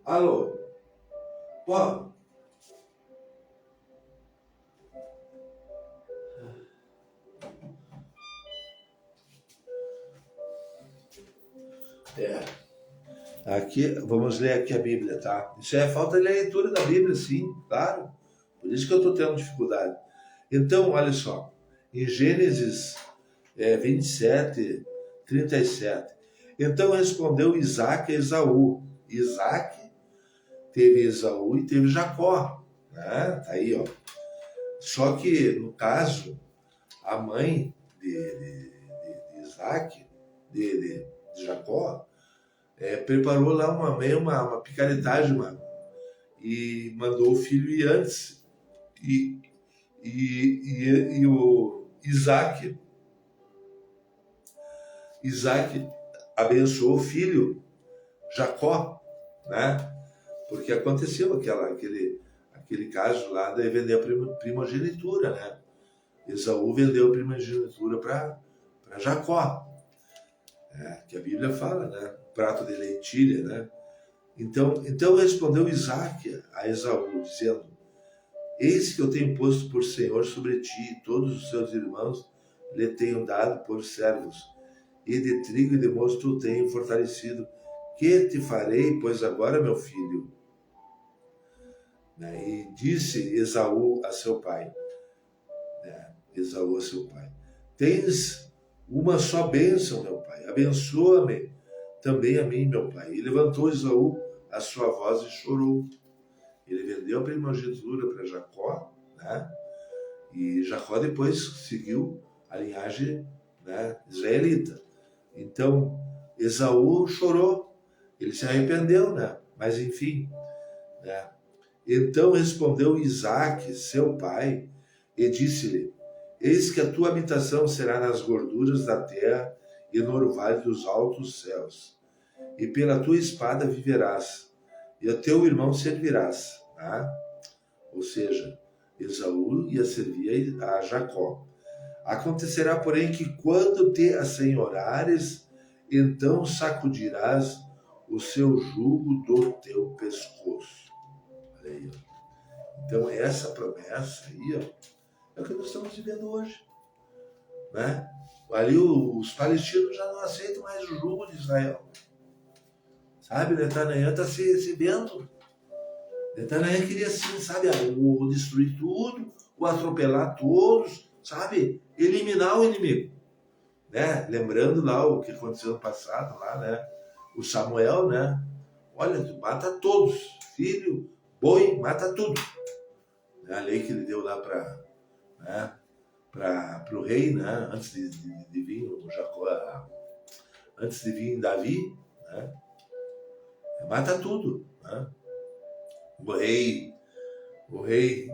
Alô? Pô? Aqui, vamos ler aqui a Bíblia, tá? Isso é falta de leitura da Bíblia, sim, claro. Por isso que eu estou tendo dificuldade. Então, olha só. Em Gênesis 27, 37. Então respondeu Isaac a Esaú. Isaac teve Esaú e teve Jacó. Né? Tá aí, ó. Só que, no caso, a mãe Isaac, de Jacó, preparou lá uma picaretagem, e mandou o filho ir antes. E o Isaac abençoou o filho Jacó, né? Porque aconteceu aquele caso lá de vender a primogenitura, né? Esaú vendeu a primogenitura para Jacó, que a Bíblia fala, né? Prato de lentilha, né? Então respondeu Isaac a Esaú, dizendo: Eis que eu tenho posto por Senhor sobre ti, e todos os seus irmãos lhe tenho dado por servos, e de trigo e de mosto o tenho fortalecido. Que te farei, pois agora, meu filho? E disse Esaú a seu pai, tens uma só bênção, meu pai, abençoa-me também a mim, meu pai. E levantou Esaú a sua voz e chorou. Ele vendeu a primogenitura para Jacó, né? E Jacó depois seguiu a linhagem, né, israelita. Então, Esaú chorou, ele se arrependeu, né? Mas enfim, né? Então respondeu Isaque, seu pai, e disse-lhe: Eis que a tua habitação será nas gorduras da terra e no orvalho dos altos céus. E pela tua espada viverás, e a teu irmão servirás. Tá? Ou seja, Esaú ia servir a Jacó. Acontecerá, porém, que quando te assenhorares, então sacudirás o seu jugo do teu pescoço. Olha aí, ó. Então, essa promessa aí, ó, é o que nós estamos vivendo hoje. Né? Ali os palestinos já não aceitam mais o jugo de Israel. Sabe, Netanyahu está se vendo. Netanyahu queria, assim, sabe, o destruir tudo, o atropelar todos, sabe, eliminar o inimigo. Né? Lembrando lá o que aconteceu no passado, lá, né? O Samuel, né? Olha, tu mata todos, filho, boi, mata tudo. A lei que ele deu lá para o rei, né? Antes de vir o Jacó, antes de vir Davi, né? Mata tudo, né? O rei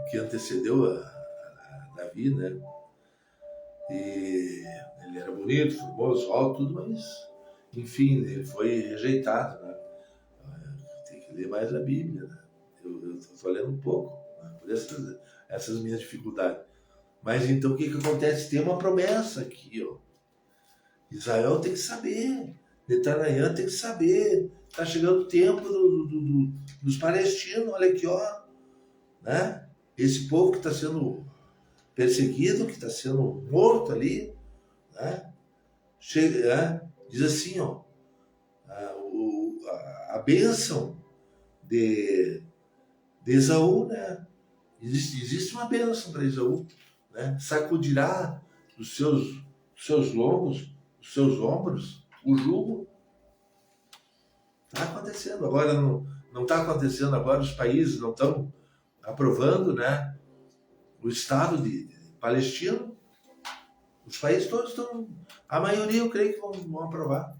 que antecedeu a Davi, né? E ele era bonito, formoso, alto, tudo, mas enfim, ele foi rejeitado, né? Tem que ler mais a Bíblia, né? Eu estou lendo um pouco, né? Por essas minhas dificuldades. Mas então o que acontece? Tem uma promessa aqui, ó. Israel tem que saber, Netanyahu tem que saber, está chegando o tempo dos palestinos, olha aqui, ó, né? Esse povo que está sendo perseguido, que está sendo morto ali, né? Diz assim, ó, a bênção de Esaú, né? Existe uma bênção para Esaú, né? Sacudirá dos seus lombos, dos seus ombros, o jugo. Está acontecendo. Agora não está acontecendo, agora os países não estão aprovando, né? O Estado de Palestina. Os países todos estão, a maioria eu creio que vão aprovar.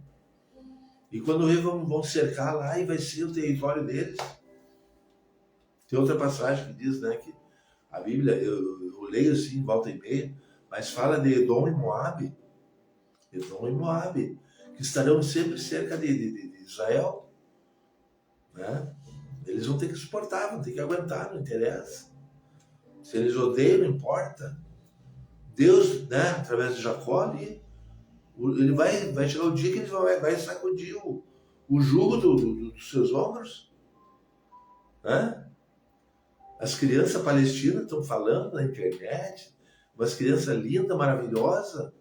E quando eles vão cercar lá e vai ser o território deles. Tem outra passagem que diz, né, que a Bíblia, eu leio assim, volta e meia, mas fala de Edom e Moabe, que estarão sempre cerca de Israel, né? Eles vão ter que suportar, vão ter que aguentar, não interessa. Se eles odeiam, não importa. Deus, né, através de Jacó, ele vai chegar o dia que ele vai sacudir o jugo dos seus ombros, né? As crianças palestinas estão falando na internet, umas crianças lindas, maravilhosas.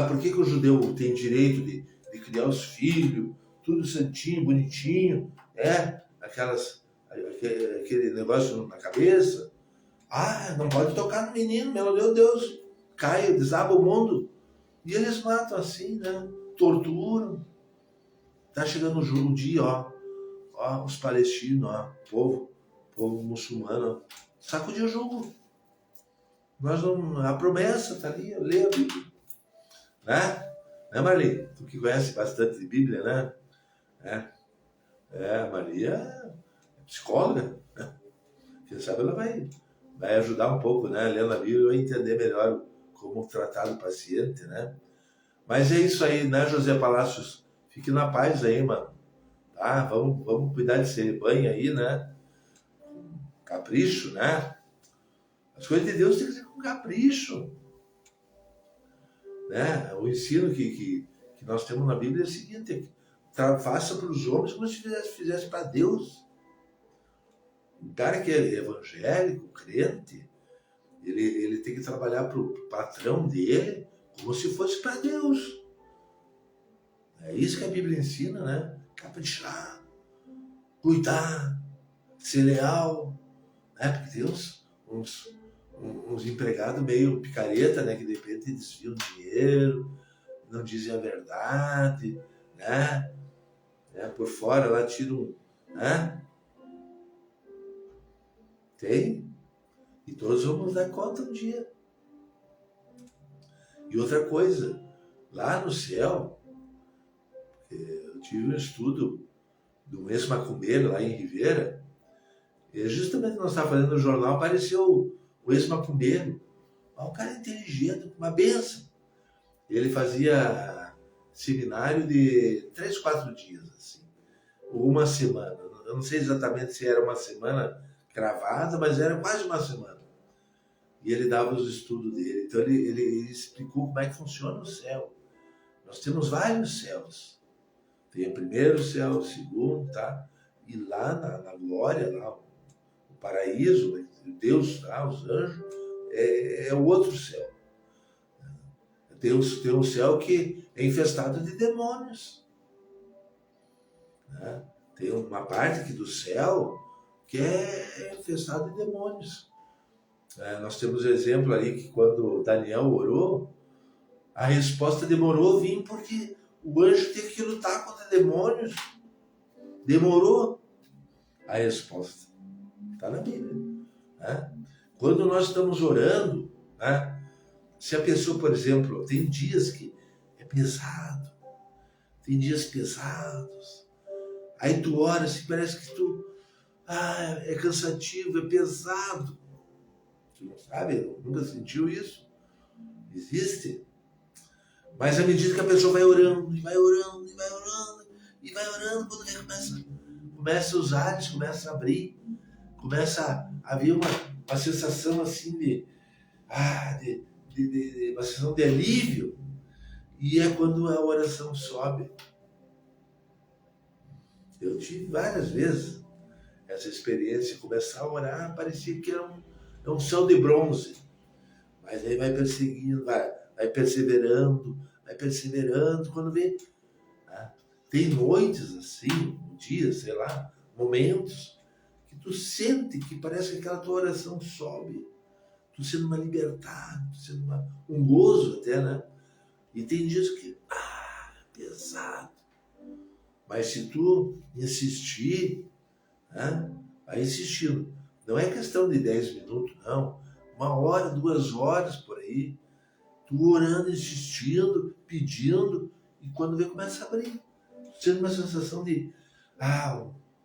Por que o judeu tem direito de criar os filhos, tudo santinho, bonitinho, aquele negócio na cabeça? Não pode tocar no menino, meu Deus, cai, desaba o mundo. E eles matam assim, né? Torturam. Tá chegando o dia, ó, os palestinos, ó, povo muçulmano, sacudiu o jugo. A promessa tá ali, lê a Bíblia, né? Né, Marli? Tu que conhece bastante de Bíblia, né? A Maria é psicóloga. Quem sabe ela vai ajudar um pouco, né? Lendo a Bíblia, vai entender melhor como tratar o paciente, né? Mas é isso aí, né, José Palacios? Fique na paz aí, mano. Tá? Vamos cuidar de ser banho aí, né? Capricho, né? As coisas de Deus tem que ser com capricho, né? O ensino que nós temos na Bíblia é o seguinte: faça para os homens como se fizesse para Deus. O cara que é evangélico, crente, ele tem que trabalhar para o patrão dele como se fosse para Deus. É isso que a Bíblia ensina, né? Caprichar, cuidar, ser leal, né? Porque tem uns empregados meio picareta, né? Que de repente desviam dinheiro, não dizem a verdade, né? Por fora lá tiram, né? Tem. E todos vamos dar conta um dia. E outra coisa, lá no céu, eu tive um estudo do ex-macumbeiro lá em Ribeira, e justamente nós estávamos fazendo no jornal, apareceu o ex-macumbeiro, um cara inteligente, uma benção. Ele fazia seminário de 3, 4 dias, assim, ou uma semana. Eu não sei exatamente se era uma semana cravada, mas era quase uma semana. E ele dava os estudos dele. Então ele explicou como é que funciona o céu. Nós temos vários céus. Tem o primeiro céu, o segundo, tá? E lá na glória, lá, o paraíso, Deus, tá? Os anjos, é o outro céu. Tem um céu que é infestado de demônios. Né? Tem uma parte aqui do céu que é infestado de demônios. Nós temos exemplo ali que quando Daniel orou, a resposta demorou a vir porque o anjo teve que lutar contra demônios. Demorou a resposta. Está na Bíblia. Né? Quando nós estamos orando, né? Se a pessoa, por exemplo, tem dias que é pesado, tem dias pesados, aí tu ora assim, parece que é cansativo, é pesado. Tu não sabe? Nunca sentiu isso? Existe. Mas à medida que a pessoa vai orando, e vai orando, e vai orando, e vai orando, quando vem, começa os ares, começa a abrir, começa a haver uma sensação assim de uma sensação de alívio. E é quando a oração sobe. Eu tive várias vezes essa experiência, começar a orar, parecia que era um céu de bronze. Mas aí vai perseguindo, vai perseverando, quando vê. Tem noites assim, dias, sei lá, momentos, que tu sente que parece que aquela tua oração sobe. Tu sendo uma liberdade, tu sendo um gozo até, né? E tem dias que, pesado. Mas se tu insistir, né? Vai insistindo. Não é questão de 10 minutos, não. 1 hora, 2 horas por aí. Tu orando, insistindo, pedindo, e quando vê, começa a abrir. Sendo uma sensação de,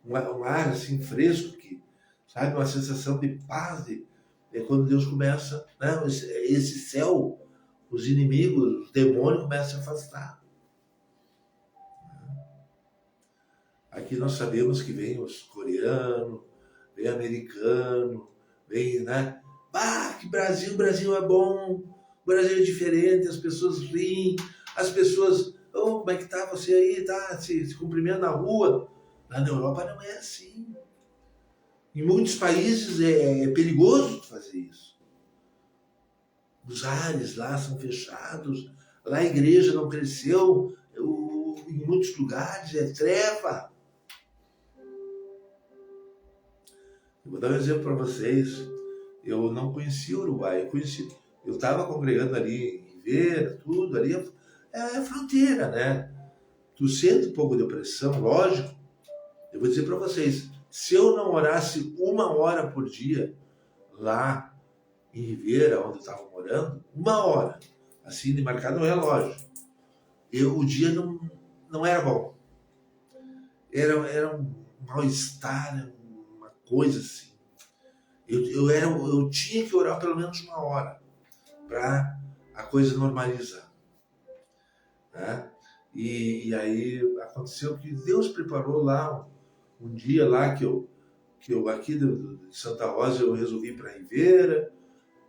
um ar assim fresco, sabe? Uma sensação de paz, é quando Deus começa, né? Esse céu, os inimigos, os demônios começam a afastar. Aqui nós sabemos que vem os coreanos, vem americano, vem, né? Que Brasil é bom, o Brasil é diferente, as pessoas riem, as pessoas, como é que tá você aí, tá? Se cumprimenta na rua. Lá na Europa não é assim. Em muitos países é perigoso fazer isso. Os ares lá são fechados, lá a igreja não cresceu, em muitos lugares é treva. Eu vou dar um exemplo para vocês. Eu não conhecia o Uruguai, eu estava congregando ali em Vera, tudo ali, é fronteira, né? Tu sente um pouco de opressão, lógico. Eu vou dizer para vocês, se eu não orasse 1 hora por dia lá em Ribeira, onde eu estava morando, 1 hora, assim, de marcar no relógio, o dia não era bom. Era um mal-estar, uma coisa assim. Eu tinha que orar pelo menos uma hora para a coisa normalizar, né? E aí aconteceu que Deus preparou lá um dia lá que eu aqui de Santa Rosa eu resolvi ir para Ribeira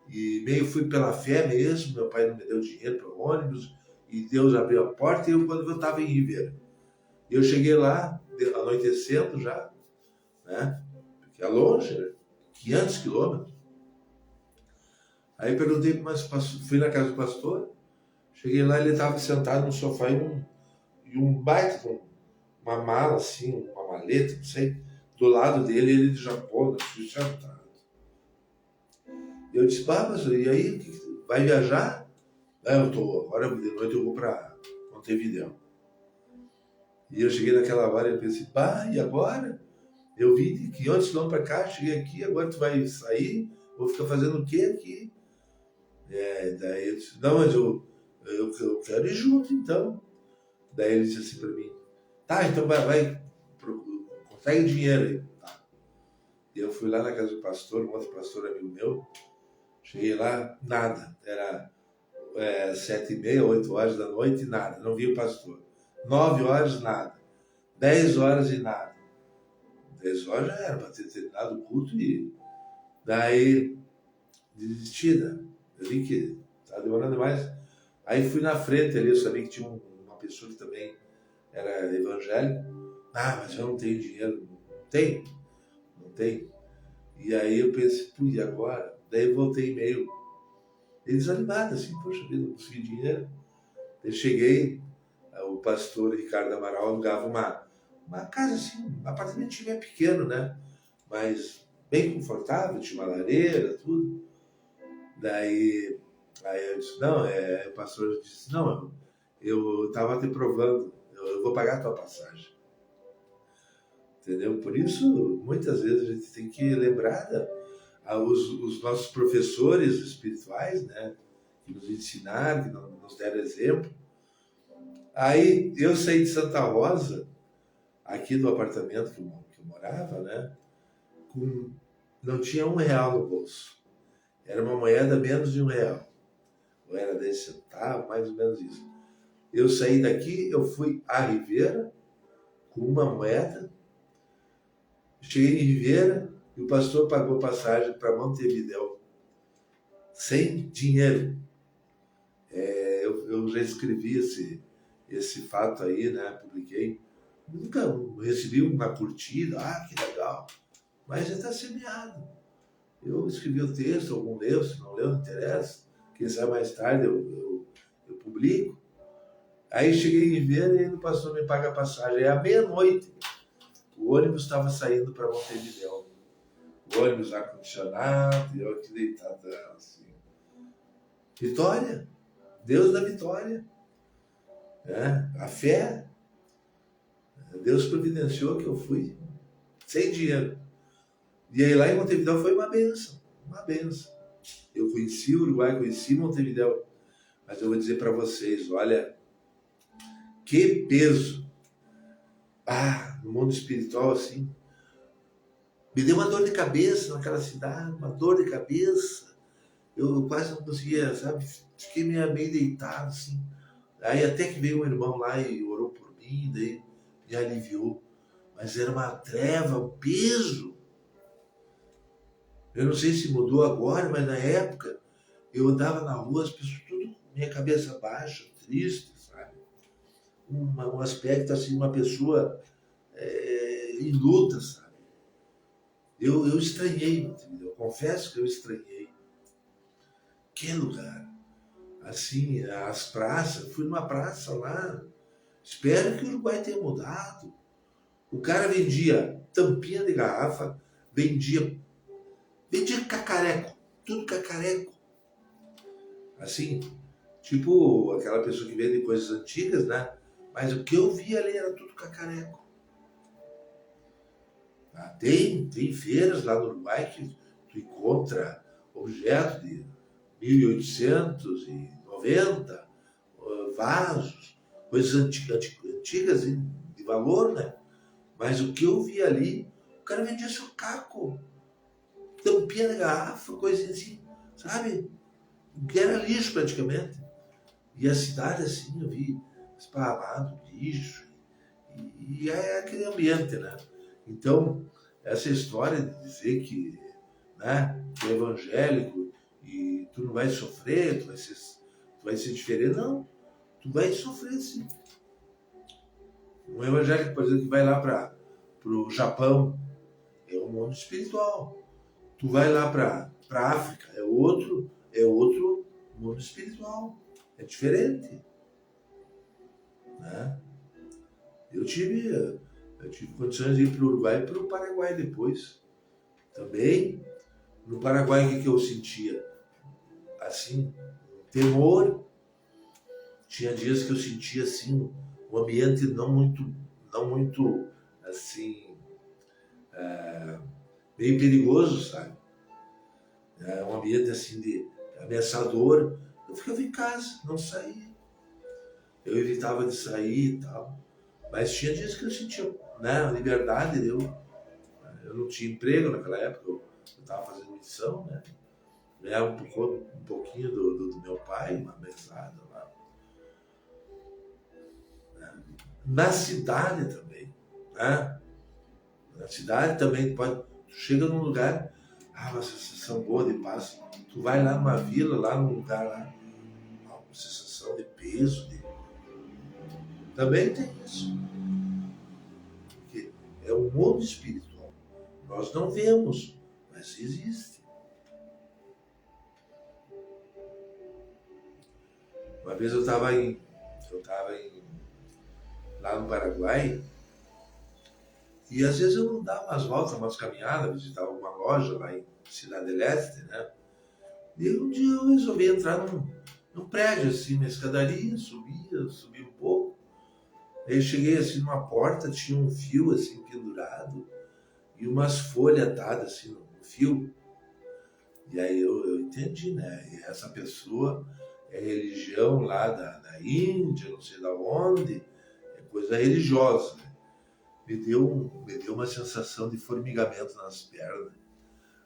e meio fui pela fé mesmo. Meu pai não me deu dinheiro para o ônibus e Deus abriu a porta e quando eu estava em Ribeira. Eu cheguei lá, anoitecendo já, né? Porque é longe, né? 500 quilômetros. Aí perguntei, mas fui na casa do pastor, cheguei lá, ele estava sentado no sofá e um baita com uma mala assim, uma maleta, não sei, do lado dele, ele de Japão, sentado. Eu disse, mas e aí, vai viajar? Agora de noite eu vou para Montevidéu. E eu cheguei naquela hora e eu pensei, e agora? Eu vim de 500 quilômetros para cá, cheguei aqui, agora tu vai sair, vou ficar fazendo o quê aqui? Daí eu disse, não, mas eu quero ir junto então. Daí ele disse assim para mim, tá, então vai consegue dinheiro aí. Tá. E eu fui lá na casa do pastor, um outro pastor amigo meu, cheguei lá, nada, era 7h30, 8 horas da noite, nada, não vi o pastor. 9 horas, nada. 10 horas e nada. 10 horas já era para ter terminado o culto e daí desistida. Eu vi que estava demorando demais. Aí fui na frente ali, eu sabia que tinha uma pessoa que também era evangélico. Mas eu não tenho dinheiro. Não tem? Não tem. E aí eu pensei, e agora? Daí eu voltei meio desanimado, assim, poxa vida, não consegui dinheiro. Eu cheguei, o pastor Ricardo Amaral alugava uma casa assim, um apartamentinho pequeno, né? Mas bem confortável, tinha uma lareira, tudo. Daí aí eu disse, não, o pastor disse, não, eu estava te provando, eu vou pagar a tua passagem. Entendeu? Por isso, muitas vezes a gente tem que lembrar os nossos professores espirituais, né? Que nos ensinaram, que nos deram exemplo. Aí eu saí de Santa Rosa, aqui do apartamento que eu morava, né? Não tinha R$ 1 no bolso. Era uma moeda menos de R$ 1. Ou era 10 centavos, mais ou menos isso. Eu saí daqui, eu fui a Ribeira com uma moeda. Cheguei em Ribeira e o pastor pagou passagem para Montevidéu. Sem dinheiro. Eu já escrevi esse fato aí, né? Publiquei. Nunca recebi uma curtida, que legal. Mas já está semeado. Eu escrevi o texto, algum leu, se não leu, não interessa. Quem sabe mais tarde eu publico. Aí cheguei em Ribeira e o pastor me paga a passagem. À meia-noite, o ônibus estava saindo para Montevidéu. O ônibus ar-condicionado, e eu aqui deitado assim. Vitória. Deus da vitória. A fé. Deus providenciou que eu fui sem dinheiro. E aí lá em Montevidéu foi uma benção. Uma benção. Eu conheci o Uruguai, conheci Montevidéu. Mas eu vou dizer para vocês, olha, que peso. No mundo espiritual, assim. Me deu uma dor de cabeça naquela cidade, uma dor de cabeça. Eu quase não conseguia, sabe? Fiquei meio deitado, assim. Aí até que veio um irmão lá e orou por mim, daí me aliviou. Mas era uma treva, um peso. Eu não sei se mudou agora, mas na época eu andava na rua, as pessoas tudo com minha cabeça baixa, triste, sabe? Um aspecto assim, uma pessoa em luta, sabe? Eu estranhei, entendeu? Eu confesso que eu estranhei. Que lugar? Assim, as praças, fui numa praça lá, espero que o Uruguai tenha mudado. O cara vendia tampinha de garrafa, vendia cacareco, tudo cacareco. Assim, tipo aquela pessoa que vende coisas antigas, né? Mas o que eu vi ali era tudo cacareco. Tem feiras lá no Uruguai que tu encontra objetos de 1890, vasos, coisas antigas de valor, né? Mas o que eu vi ali, o cara vendia seu caco, tampinha de garrafa, coisinha assim, sabe? O que era lixo praticamente. E a cidade, assim, eu vi esparramado, lixo, e é aquele ambiente, né? Então, essa história de dizer que, né, tu é evangélico e tu não vai sofrer, tu vai ser diferente, não, tu vai sofrer sim. Um evangélico, por exemplo, que vai lá para o Japão, é um mundo espiritual. Tu vai lá para a África, é outro mundo espiritual. É diferente, né? Eu tive, eu tive condições de ir para o Uruguai e para o Paraguai depois. Também, no Paraguai, o que eu sentia? Assim, temor. Tinha dias que eu sentia, assim, um ambiente não muito, assim, meio perigoso, sabe? Um ambiente, assim, de ameaçador. Eu ficava em casa, não saía. Eu evitava de sair e tal. Mas tinha dias que eu sentia, né, a liberdade. Eu não tinha emprego naquela época, eu estava fazendo missão, né? Ganhava um pouquinho do meu pai, uma mesada lá. Né? Na cidade também, né? Na cidade também pode. Tu chega num lugar, uma sensação boa de paz. Tu vai lá numa vila, lá num lugar lá, uma sensação de peso. Também tem isso. Porque é um mundo espiritual. Nós não vemos, mas existe. Uma vez eu estava lá no Paraguai, e às vezes eu dava umas voltas, umas caminhadas, visitava uma loja lá em Cidade del Este, né? E um dia eu resolvi entrar num prédio, assim, uma escadaria, subi um pouco. Aí eu cheguei assim numa porta, tinha um fio assim pendurado e umas folhas atadas assim no fio. E aí eu entendi, né? E essa pessoa é religião lá da Índia, não sei da onde, é coisa religiosa, né? Me deu uma sensação de formigamento nas pernas.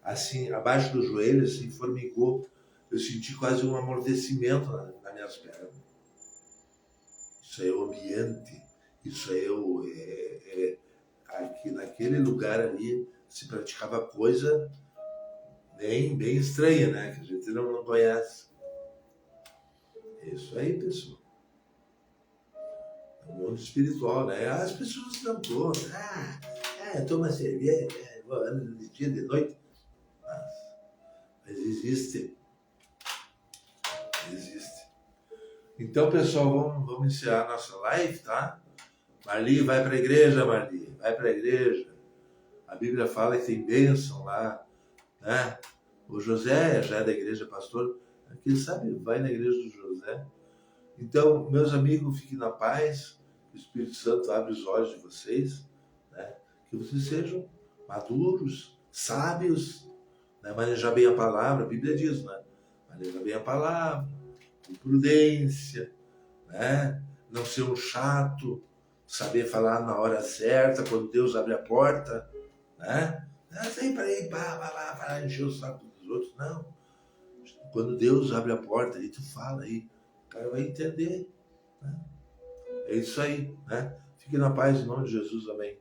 Assim, abaixo do joelho, assim, formigou. Eu senti quase um amortecimento nas minhas pernas. Isso aí é o ambiente, isso aí aqui, naquele lugar ali se praticava coisa bem estranha, né? Que a gente não conhece. É isso aí, pessoal. É um mundo espiritual, né? As pessoas não gostam. Toma cerveja, anda de dia, de noite. Mas existe. Existe. Então, pessoal, vamos encerrar nossa live, tá? Marli, vai para a igreja, Marli. Vai para a igreja. A Bíblia fala que tem bênção lá, né? O José já é da igreja, pastor. Quem sabe vai na igreja do José. Então, meus amigos, fiquem na paz. O Espírito Santo abre os olhos de vocês, né? Que vocês sejam maduros, sábios, né? Manejar bem a palavra. A Bíblia diz, né? Manejar bem a palavra, com prudência, né? Não ser um chato, saber falar na hora certa, quando Deus abre a porta, né? Não, sempre aí, para encher o saco dos outros, não. Quando Deus abre a porta, aí tu fala aí, o cara vai entender, né? É isso aí, né? Fique na paz em nome de Jesus, amém.